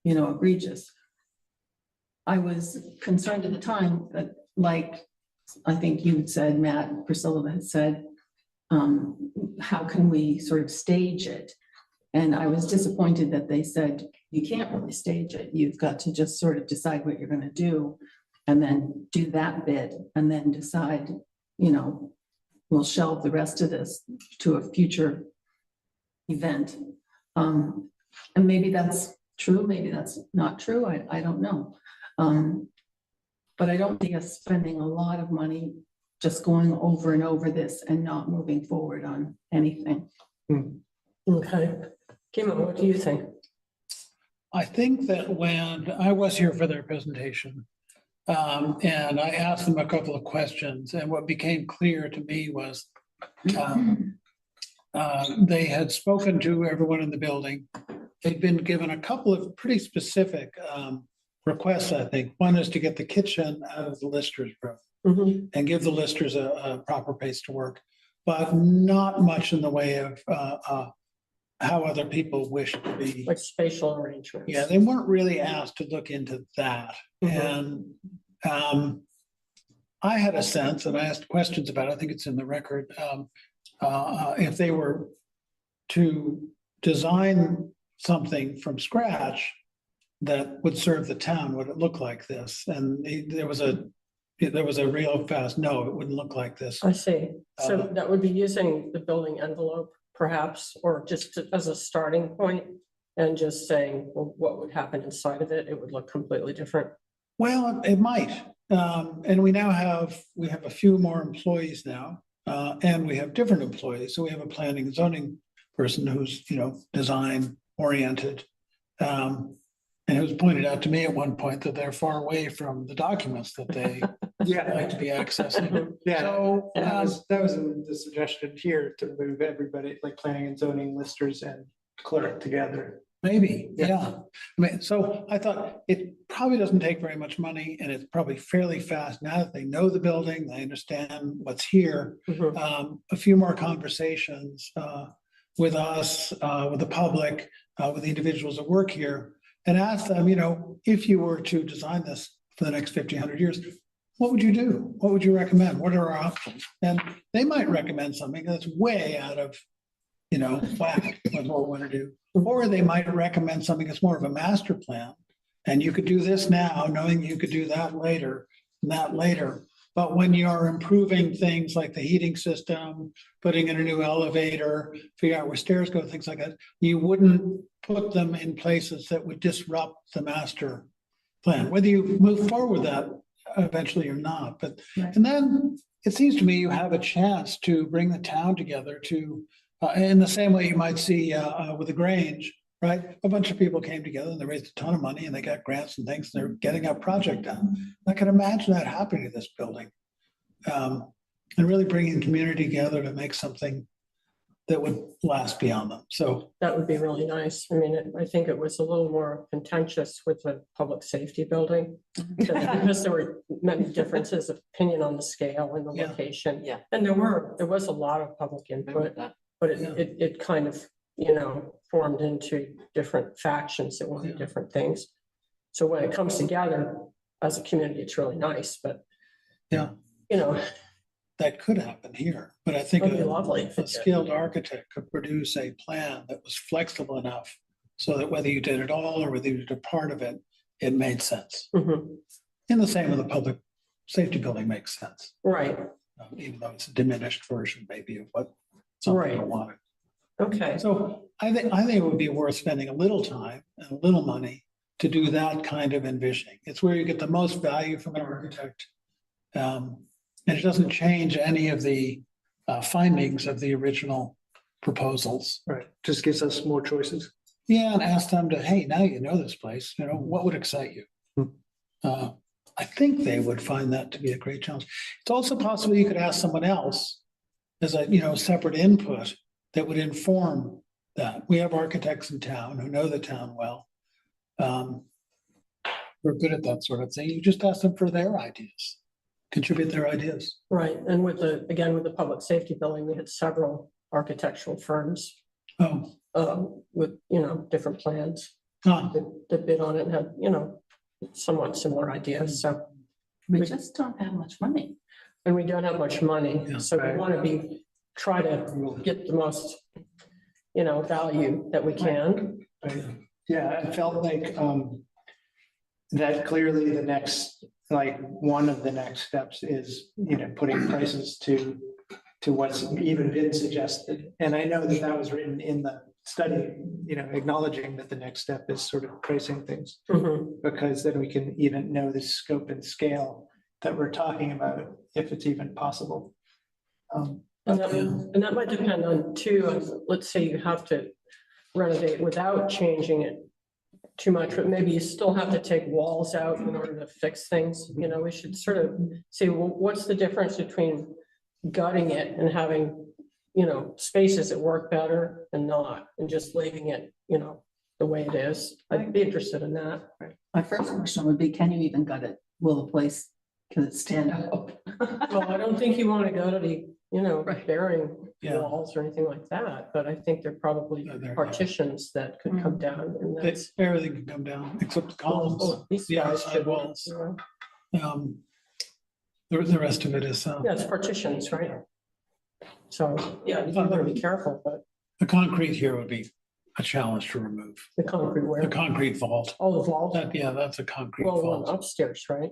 egregious. I was concerned at the time that, like, I think you had said, Matt, Priscilla had said, how can we sort of stage it? And I was disappointed that they said, you can't really stage it. You've got to just sort of decide what you're gonna do and then do that bit and then decide, you know, we'll shelve the rest of this to a future event. And maybe that's true, maybe that's not true, I don't know. But I don't see us spending a lot of money just going over and over this and not moving forward on anything. Okay. Kim, what do you think? I think that when I was here for their presentation, and I asked them a couple of questions, and what became clear to me was they had spoken to everyone in the building. They'd been given a couple of pretty specific requests, I think. One is to get the kitchen out of the listers room and give the listers a proper place to work, but not much in the way of how other people wish to be. Like spatial arrangements? Yeah, they weren't really asked to look into that. And I had a sense, and I asked questions about it, I think it's in the record, if they were to design something from scratch that would serve the town, would it look like this? And there was a real fast no, it wouldn't look like this. I see. So that would be using the building envelope perhaps, or just as a starting point and just saying, well, what would happen inside of it? It would look completely different. Well, it might. And we have a few more employees now, and we have different employees. So we have a planning and zoning person who's, design oriented. And it was pointed out to me at one point that they're far away from the documents that they like to be accessing. Yeah, So, that was the suggestion here, to move everybody, like planning and zoning, listers and clerk together. maybe, yeah. I mean, so I thought it probably doesn't take very much money, and it's probably fairly fast now that they know the building, they understand what's here. A few more conversations with us, with the public, with the individuals that work here, and ask them, if you were to design this for the next 50, 100 years, what would you do? What would you recommend? What are our options? And they might recommend something that's way out of, whack with what we want to do. Or they might recommend something that's more of a master plan. And you could do this now, knowing you could do that later, and that later. But when you're improving things like the heating system, putting in a new elevator, figure out where stairs go, things like that, you wouldn't put them in places that would disrupt the master plan, whether you move forward with that eventually or not. But and then it seems to me you have a chance to bring the town together to, in the same way you might see with the Grange, right? A bunch of people came together and they raised a ton of money and they got grants and things. And they're getting a project done. I can imagine that happening to this building, and really bringing the community together to make something that would last beyond them. So that would be really nice. I mean, I think it was a little more contentious with the public safety building because there were many differences of opinion on the scale and the location. Yeah. And there was a lot of public input, but it kind of, formed into different factions that wanted different things. So when it comes together as a community, it's really nice, but that could happen here, but I think It'd be lovely if a it did. skilled architect could produce a plan that was flexible enough so that whether you did it all or whether you did a part of it, it made sense. In the same with the public safety building makes sense, Right. even though it's a diminished version maybe of what some people wanted. Okay. So I think it would be worth spending a little time and a little money to do that kind of envisioning. It's where you get the most value from an architect. And it doesn't change any of the findings of the original proposals. Right, just gives us more choices. Yeah, and ask them to, hey, now you know this place, what would excite you? I think they would find that to be a great challenge. It's also possible you could ask someone else as a, separate input that would inform that. We have architects in town who know the town well. We're good at that sort of thing. You just ask them for their ideas. Contribute their ideas. Right. And with the public safety building, we had several architectural firms with, different plans that bid on it and had, somewhat similar ideas. So we just don't have much money. And we don't have much money. So we want to be try to get the most, value that we can. Yeah, I felt like that clearly the next, like, one of the next steps is, putting prices to what's even been suggested. And I know that that was written in the study, acknowledging that the next step is sort of pricing things, because then we can even know the scope and scale that we're talking about, if it's even possible. And that might depend on too, let's say you have to renovate without changing it too much, but maybe you still have to take walls out in order to fix things. We should sort of say, well, what's the difference between gutting it and having, spaces that work better and not, and just leaving it, the way it is. I'd be interested in that. My first question would be, can you even gut it? Will the place, can it stand up? Well, I don't think you want to go to the, bearing Yeah. walls or anything like that, but I think there are probably They're- partitions that could come down, and that's. Everything can come down except the columns, These the guys outside should, walls. you know. The rest of it is, Yeah, it's partitions, right? So, yeah, you gotta be careful, but the concrete here would be a challenge to remove. the concrete The where, concrete vault, oh, the vault, that's a concrete well, one vault. upstairs, right?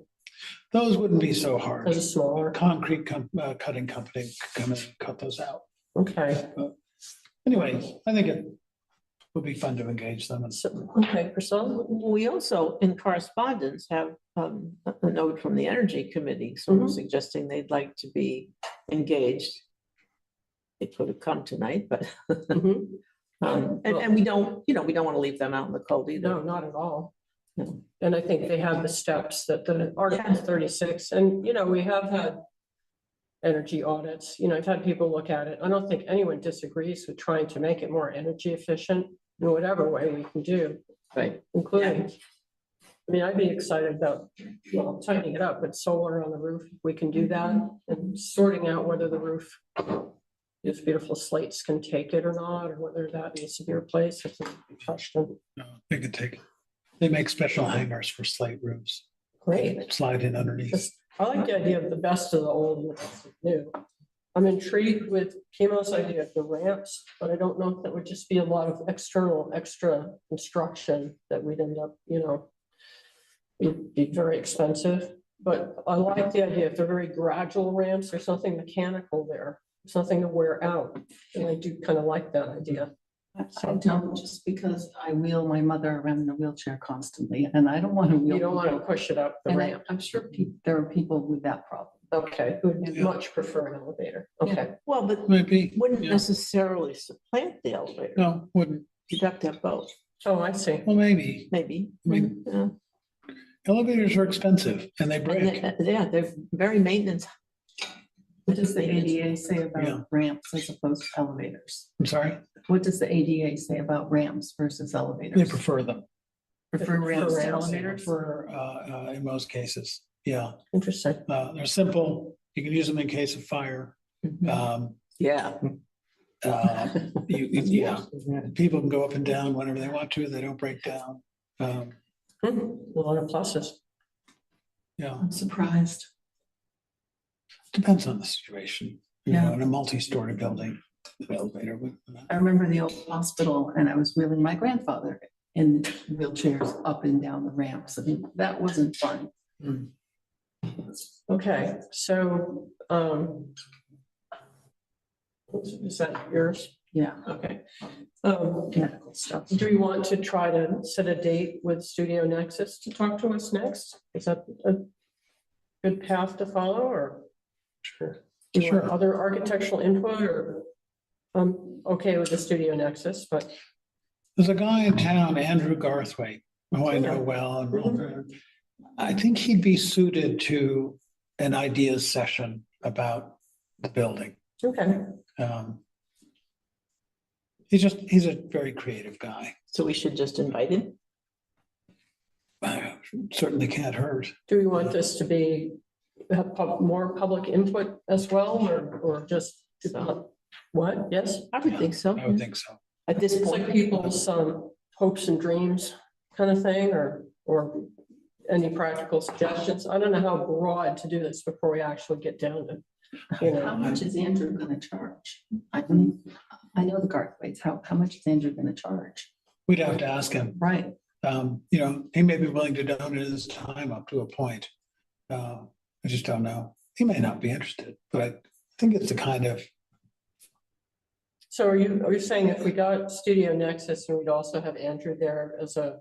Those wouldn't be so hard. There's a smaller, Concrete cutting company could come in and cut those out. okay. Anyway, I think it would be fun to engage them and So, okay, Priscilla? We also, in correspondence, have a note from the Energy Committee, sort of suggesting they'd like to be engaged. They could have come tonight, but, and we don't, we don't want to leave them out in the cold either. No, not at all. No. And I think they have the steps that the Article 36, and, we have had energy audits, I've had people look at it. I don't think anyone disagrees with trying to make it more energy efficient in whatever way we can do. Right. Including, I'd be excited about, tightening it up, but solar on the roof, if we can do that, and sorting out whether the roof, these beautiful slates can take it or not, or whether that needs to be replaced. It's a question. they could take, they make special hangers for slate roofs, Great. slide in underneath. Just, I like the idea of the best of the old and the best of the new. I'm intrigued with Kimo's idea of the ramps, but I don't know if that would just be a lot of extra construction that we'd end up, it'd be very expensive. But I like the idea, if they're very gradual ramps, there's something mechanical there, something to wear out. And I do kind of like that idea. I don't, just because I wheel my mother around in a wheelchair constantly, and I don't want to wheel. You don't want to push it up the And ramp. I'm sure there are people with that problem. Okay, who would much prefer an elevator. Okay. Well, but Maybe, wouldn't yeah. necessarily supplant the elevator. No, wouldn't. You'd have to have both, Oh, I see. Well, maybe. maybe. I mean, Yeah. elevators are expensive and they And break. yeah, they're very maintenance. What does the ADA say Yeah. about ramps as opposed to elevators? I'm sorry, What does the ADA say about ramps versus they elevators? prefer them Prefer ramps to ramps. elevators? for, in most cases. Yeah, Interesting. they're simple. You can use them in case of fire. Yeah. Yeah, people can go up and down whenever they want to. They don't break down. A lot of pluses. Yeah, I'm surprised. depends on the situation. Yeah. In a multi-story building, the elevator would. I remember the old hospital and I was wheeling my grandfather in wheelchairs up and down the ramps. I mean, that wasn't fun. Okay, so, is that yours? Yeah. Okay. Medical stuff. Do we want to try to set a date with Studio Nexus to talk to us next? Is that a good path to follow, or? Sure. Sure. Other architectural input, or, okay with the Studio Nexus, but, There's a guy in town, Andrew Garthwaite, who I know well. And I think he'd be suited to an ideas session about the building. okay. He's a very creative guy. So we should just invite him? Certainly can't hurt. Do we want this to be, have more public input as well, or just, what, yes? I would think so. I would think so. At this It's like point, people's hopes and dreams kind of thing, or any practical suggestions? I don't know how broad to do this before we actually get down to You How know, much is Andrew gonna charge? I mean, I know the Garthwaites, how much is Andrew gonna charge? We'd have to ask him. Right, He may be willing to donate his time up to a point. I just don't know. He may not be interested, but I think it's the kind of, so are you saying if we got Studio Nexus and we'd also have Andrew there as a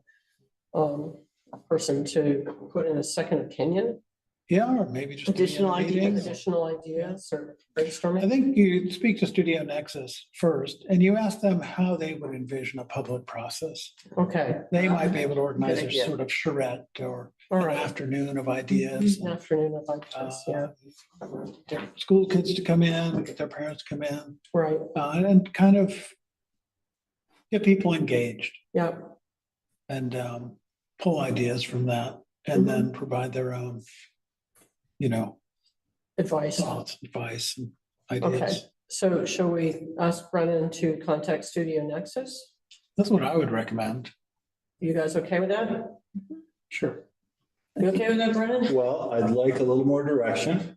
person to put in a second opinion, yeah, or maybe just. to be in Additional the ideas. meeting. additional ideas or I brainstorming? think you speak to Studio Nexus first, and you ask them how they would envision a public process. Okay, They might be able to organize Good a idea. sort of charrette or all an right. afternoon of ideas. An afternoon of ideas, yeah, Get school kids to come in, get their parents to come in, right, and kind of get people engaged yeah, and pull ideas from that and then provide their own, advice. thoughts, advice and Okay, ideas. so shall we ask Brennan to contact Studio Nexus? That's what I would recommend. You guys okay with that? Sure. You okay with that, Brennan? Well, I'd like a little more direction.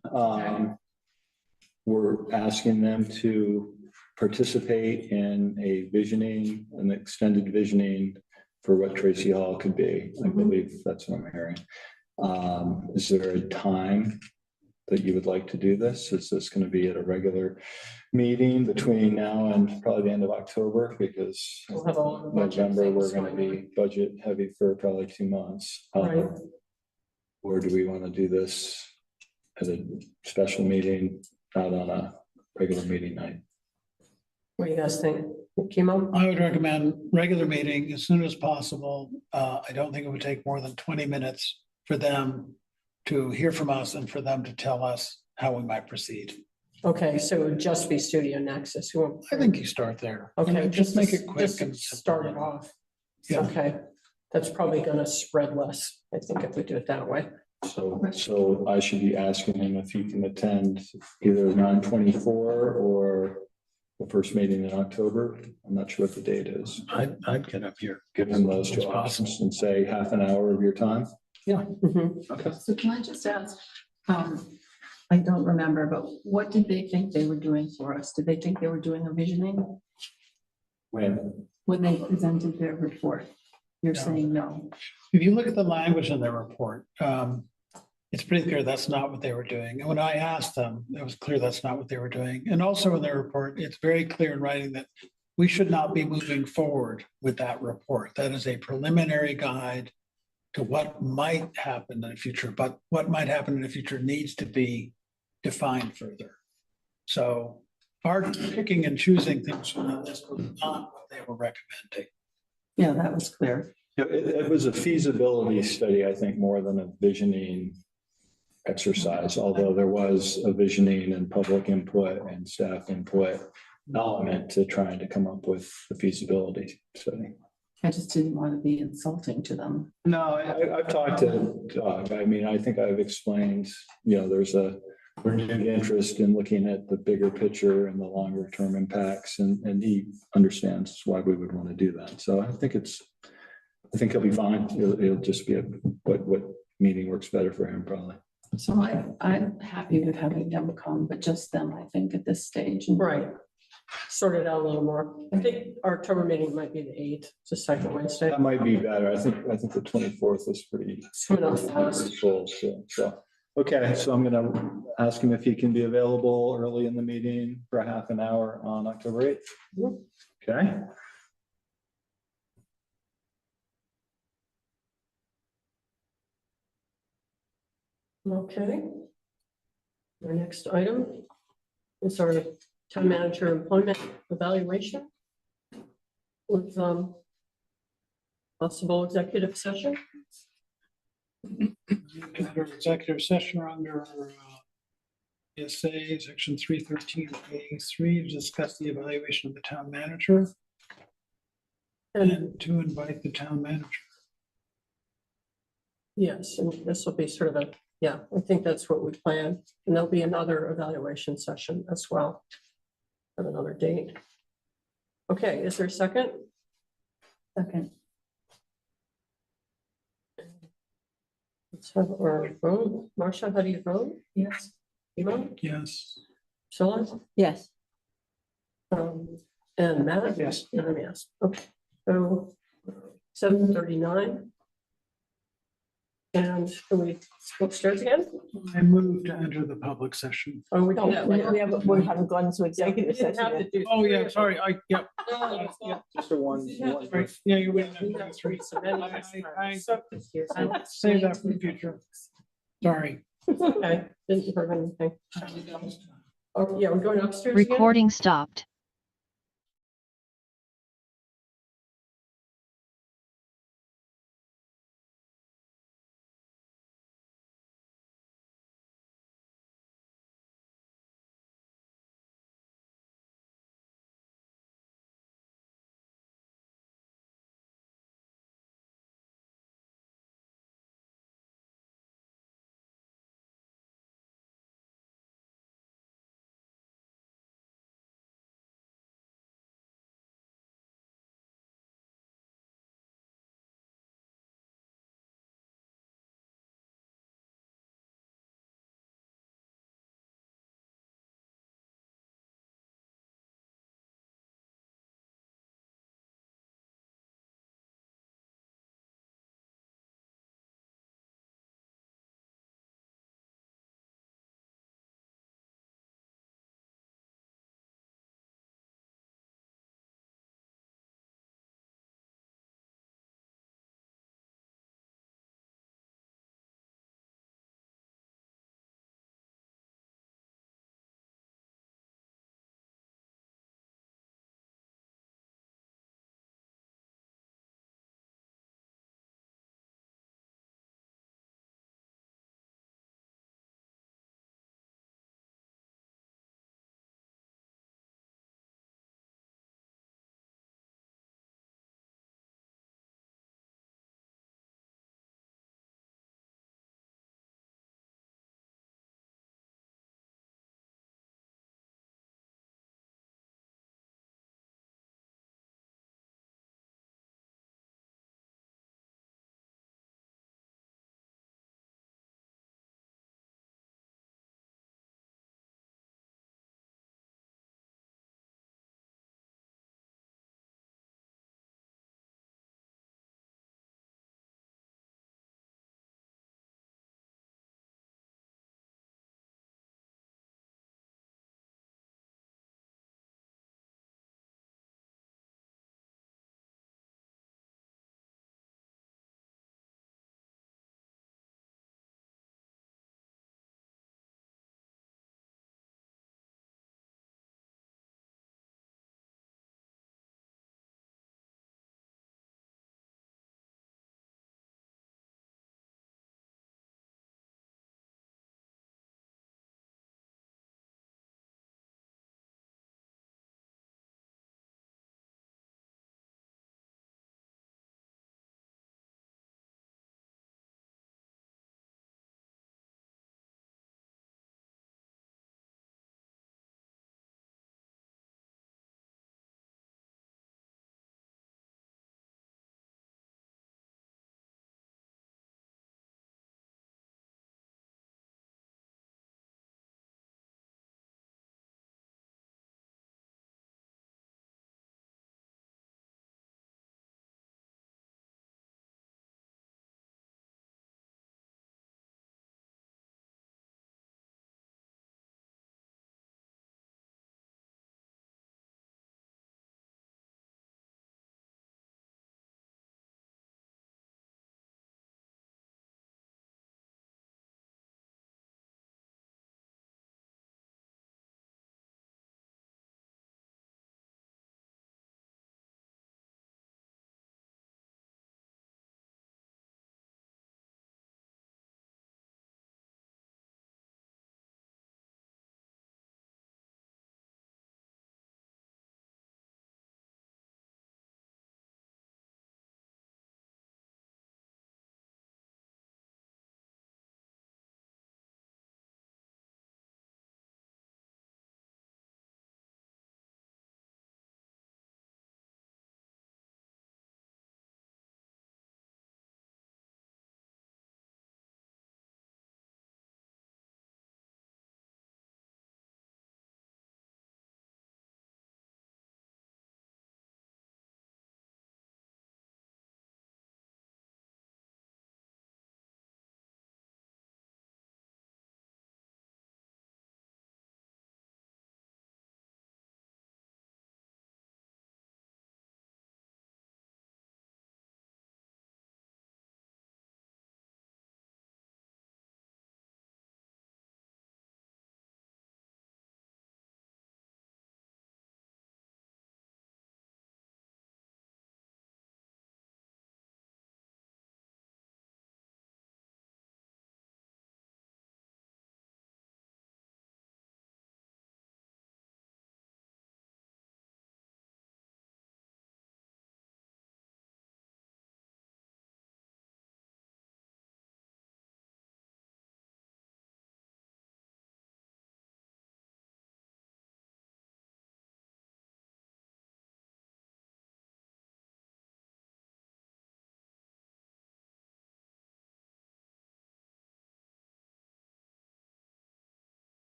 We're asking them to participate in a visioning, an extended visioning for what Tracy Hall could be. I believe that's what I'm hearing. Is there a time that you would like to do this? Is this going to be at a regular meeting between now and probably the end of October? Because We'll have all the budget November, we're things going to going be budget heavy for probably 2 months. Right. Or do we want to do this as a special meeting, not on a regular meeting night? What do you guys think? Chemo? I would recommend regular meeting as soon as possible. I don't think it would take more than 20 minutes for them to hear from us and for them to tell us how we might proceed. Okay, so it would just be Studio Nexus. We won't- I think you start there. Okay, Just make it quick just and start it simple. off. Yeah. Okay, that's probably gonna spread less, I think, if we do it that way. So I should be asking him if he can attend either 9/24 or the first meeting in October. I'm not sure what the date is. I'd get up here. Give him those As two possible. options and say half an hour of your time. Mhm. Okay. so can I just ask, I don't remember, but what did they think they were doing for us? Did they think they were doing a visioning when they presented their report? You're No. saying no. If you look at the language in their report, it's pretty clear that's not what they were doing. And when I asked them, it was clear that's not what they were doing. And also in their report, it's very clear in writing that we should not be moving forward with that report. That is a preliminary guide to what might happen in the future, but what might happen in the future needs to be defined further. So our picking and choosing things from that list was not what they were recommending. Yeah, that was clear. It was a feasibility study, I think, more than a visioning exercise, although there was a visioning and public input and staff input element to trying to come up with the feasibility study. I just didn't want to be insulting to them. No, I've talked to Doug. I mean, I think I've explained, there's a renewed interest in looking at the bigger picture and the longer term impacts, and he understands why we would want to do that. So I think he'll be fine. It'll just be what meeting works better for him, probably. So I'm happy with having them come, but just them, I think, at this stage. And Right. Sort it out a little more. I think our October meeting might be the 8th, it's the second Wednesday. That might be better. I think the 24th is pretty It's coming up fast. full. So, okay, so I'm gonna ask him if he can be available early in the meeting for a half an hour on October 8th. Okay. Okay. Our next item is our town manager employment evaluation with possible executive session. Under executive session under ESA section 313A3 to discuss the evaluation of the town manager and to invite the town manager. Yes, and this will be sort of I think that's what we plan. And there'll be another evaluation session as well at another date. Okay, is there a second? second, Let's have our vote. Marcia, how do you vote? yes. Emo? Yes. Priscilla, Yes. And Matt? Yes. And I'm yes. Okay, so 7:39. And can we go upstairs again? I moved to enter the public session. Or we do that later? We haven't gone to Yeah, we executive didn't session have to yet. do Oh, three yeah, of sorry, them. yep. No, Yeah. Just a one. Right, yeah, you're Yeah, waiting. we have three, so then I- I- so confused. Save that for the future. Sorry. Okay, didn't hear anything. Oh, yeah, we're going upstairs again? Recording stopped.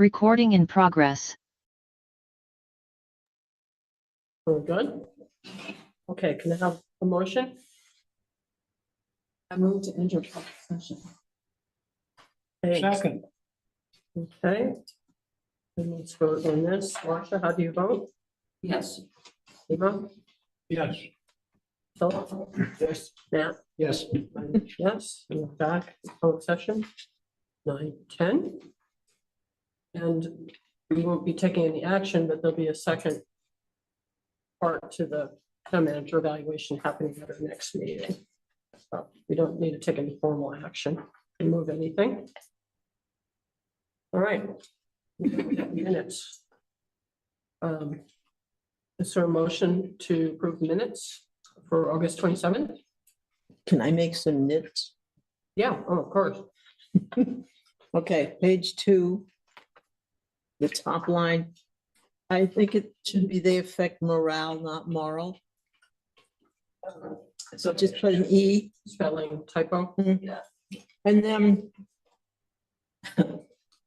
Recording in progress. We're good? Okay, can I have a motion? I move to enter public session. Thanks. Second, Okay. And let's vote on this. Marcia, how do you vote? Yes. Eva? yes. Phil? Yes. Matt? Yes. Yes, and we're back in public session, 9:10. And we won't be taking any action, but there'll be a second part to the town manager evaluation happening at our next meeting. So we don't need to take any formal action, remove anything. All right. Minutes. Is there a motion to approve minutes for August 27th? Can I make some nits? Yeah, oh, of course. Okay, page 2. The top line. I think it should be they affect morale, not moral. So just put an E. Spelling typo. And then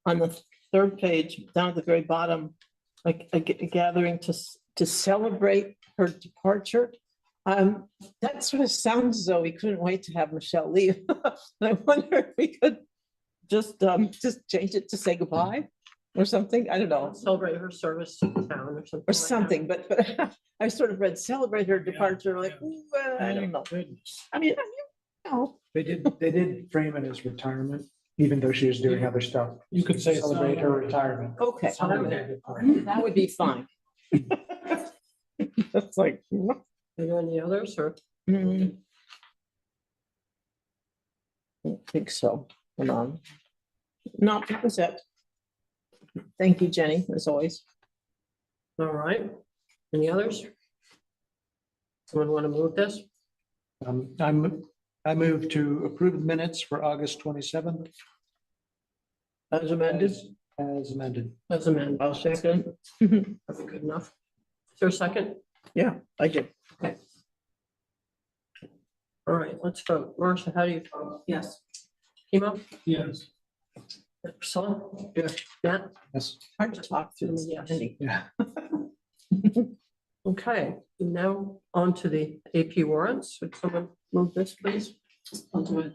on the 3rd page, down at the very bottom, like a gathering to celebrate her departure. That sort of sounds as though we couldn't wait to have Michelle leave. I wonder if we could just change it to say goodbye or something. I don't know. Celebrate her service to the town or something. Or something, but I sort of read celebrate her departure, like, ooh, I don't know. Goodness. I mean, no. They did frame it as retirement, even though she was doing other stuff. You could say Celebrate her retirement. Okay, Celebrate. that would be fine. That's like, Are there any others or? I don't think so. Hold on. Not that was it. Thank you, Jenny, as always. All right. Any others? Someone want to move this? I move to approve the minutes for August 27th As amended. as amended. As amended. I'll second. That's good enough. Is there a second? Yeah, I did. All right, let's vote. Marcia, how do you vote? Yes. Kimo? Yes. Priscilla? Yeah. Matt? Yes. Hard to talk to. Yes. Yeah. Okay, now on to the AP warrants. Would someone move this, please? I'll do it.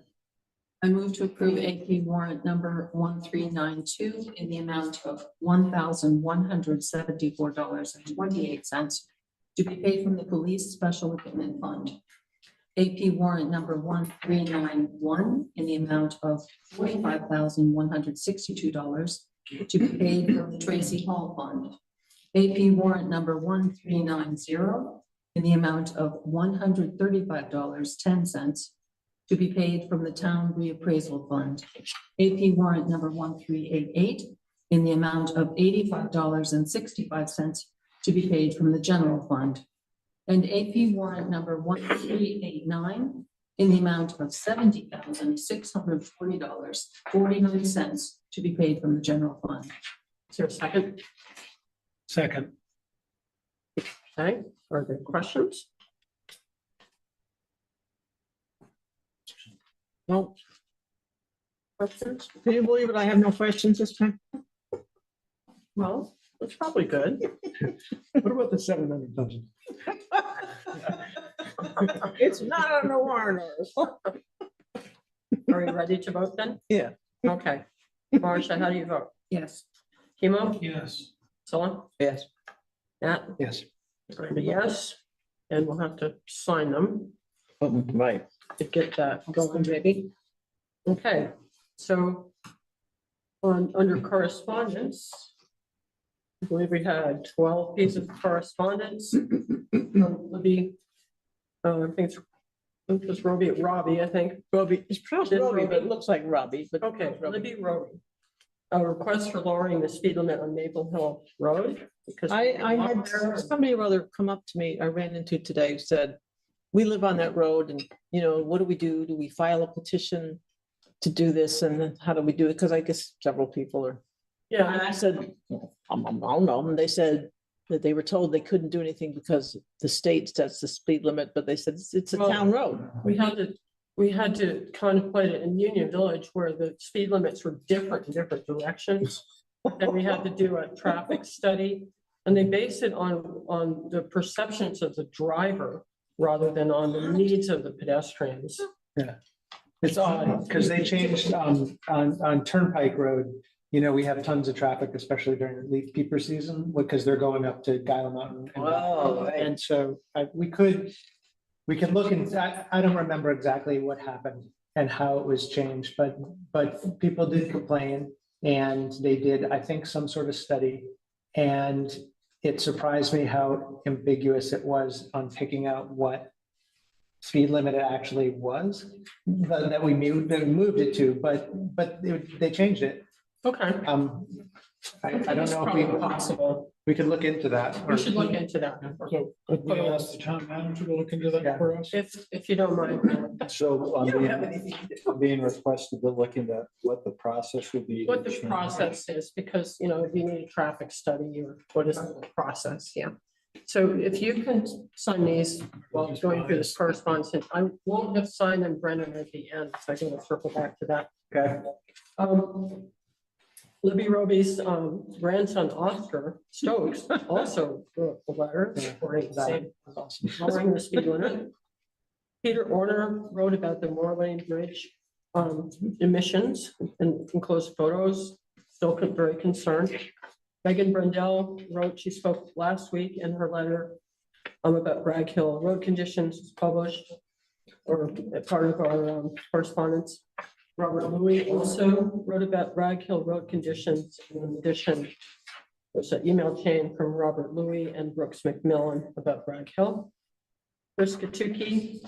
I move to approve AP warrant number 1392 in the amount of $1,174.28 to be paid from the Police Special Equipment Fund. AP warrant number 1391 in the amount of $45,162 to be paid from the Tracy Hall Fund. AP warrant number 1390 in the amount of $135.10 to be paid from the Town Reappraisal Fund. AP warrant number 1388 in the amount of $85.65 to be paid from the General Fund. And AP warrant number 1389 in the amount of $70,640.49 to be paid from the General Fund. Is there a second? Second, Okay, are there questions? No, Questions? can you believe it? I have no questions this time. Well, that's probably good. What about the 700,000? It's not on the warrant. Are you ready to vote then? Yeah. Okay. Marcia, how do you vote? Yes. Kimo? yes. Priscilla? Yes. Matt? Yes. I'm a yes, and we'll have to sign them Right. to get that going, maybe. Okay, so under correspondence, I believe we had 12 pieces of correspondence. Libby, I think it's Robbie, I think. Robbie, it's pronounced It's Robbie, but it Robbie. looks like Robbie, but. Okay, Libby Robbie. A request for lowering the speed limit on Maple Hill Road. Because I had somebody or other come up to me, I ran into today, who said, we live on that road and, you know, what do we do? Do we file a petition to do this? And then how do we do it? Because I guess several people are. And Yeah, I said, I don't know. And they said that they were told they couldn't do anything because the state sets the speed limit, but they said it's a Well, town road. we had to contemplate it in Union Village where the speed limits were different in different directions. And we had to do a traffic study, and they base it on the perceptions of the driver rather than on the needs of the pedestrians. It's odd, because they changed on Turnpike Road, you know, we have tons of traffic, especially during leaf peeper season, because they're going up to Guile Mountain. And so we could look into, I don't remember exactly what happened and how it was changed, but people did complain, and they did, I think, some sort of study. And it surprised me how ambiguous it was on picking out what speed limit it actually was, that we moved it to, but they changed it. Okay. I don't know if possible. we could look into that. We should look into that. So could we ask the town manager to look into that for us? If you don't mind. So I'm being requested to look into what the process would be. What the process is, because, you know, if you need a traffic study or what is the process, yeah. So if you can sign these while going through this correspondence, and I won't have signed them, Brendan, at the end, so I'm gonna circle back to that. Okay. Libby Roby's grandson, Oscar Stokes, also wrote a letter supporting lowering the speed limit. Peter Orner wrote about the Moore Lane Bridge emissions and enclosed photos, still very concerned. Megan Brendel wrote, she spoke last week in her letter about Bragg Hill road conditions, published or part of our correspondence. Robert Louis also wrote about Bragg Hill road conditions. In addition, there's an email chain from Robert Louis and Brooks McMillan about Bragg Hill. Chris Katuki,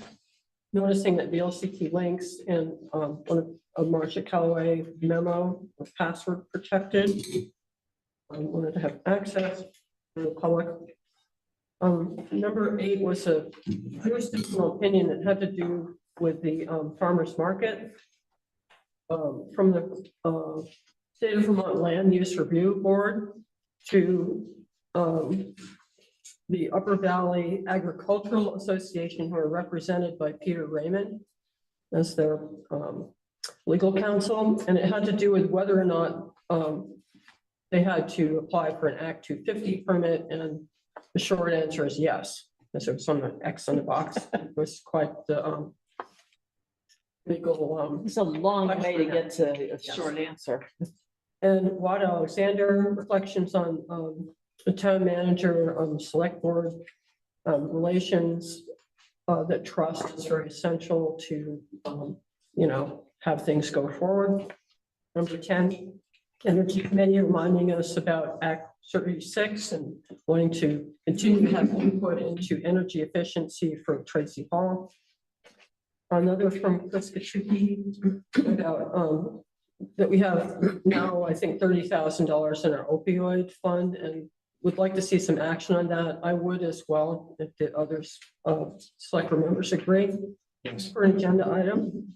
noticing that VLCT links and one of Marcia Calloway memo were password protected. I wanted to have access to the public. Number 8 was a jurisdictional opinion that had to do with the farmers market. From the State of Vermont Land Use Review Board to the Upper Valley Agricultural Association, who are represented by Peter Raymond as their legal counsel. And it had to do with whether or not they had to apply for an Act 250 permit, and the short answer is yes. As it was on the X on the box. It was quite the legal. It's a long way to get to a short answer. And Watt Alexander, reflections on the town manager, select board relations, that trust is very essential to, you know, have things go forward. Number 10, Energy Committee reminding us about Act 36 and wanting to continue to have input into energy efficiency for Tracy Hall. Another from Chris Kachuki about that we have now, I think, $30,000 in our opioid fund, and would like to see some action on that. I would as well, if the others, select members agree. For an agenda item.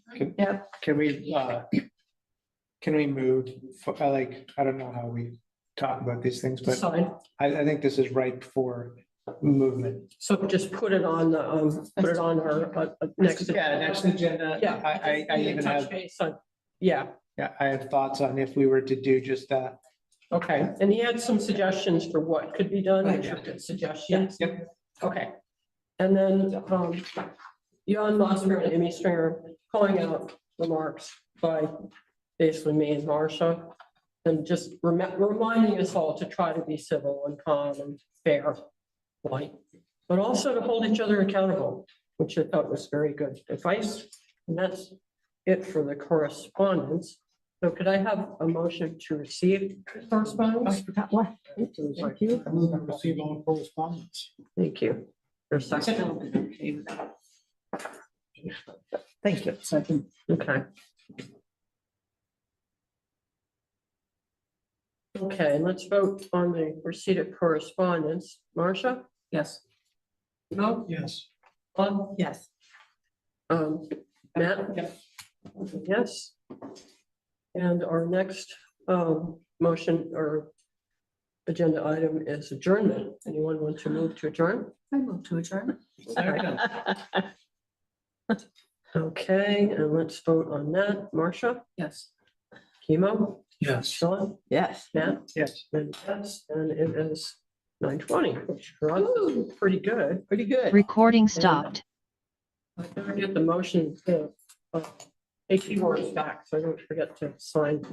Can we move, like, I don't know how we talk about these things, but Sign. I think this is ripe for movement. So just put it on the, put it on our next. Next agenda. Yeah. I even Touch have, base on- Yeah, I have thoughts on if we were to do just that. okay. And he had some suggestions for what could be done, which are good suggestions. Yep. Okay. And then, Jan Mosser and Amy Stringer calling out remarks by basically me and Marcia. And just reminding us all to try to be civil and calm and fair, like, but also to hold each other accountable, which I thought was very good advice. And that's it for the correspondence. So could I have a motion to receive correspondence? Thank you. I move to receive all correspondence. Thank you. For a second. Thank you. Second. Okay. Okay, let's vote on the receipt of correspondence. Marcia? Yes. No? Yes. Paul? Yes. Matt? Yes. And our next motion or agenda item is adjournment. Anyone want to move to adjourn? I move to adjourn. Second. Okay, and let's vote on that. Marcia? Yes. Chemo? Yes. Sean, Yes. Matt, Yes. and yes, and it is 9:20, which for us is pretty good. Pretty good. Recording stopped. I better get the motion to take the warrants back, so I don't forget to sign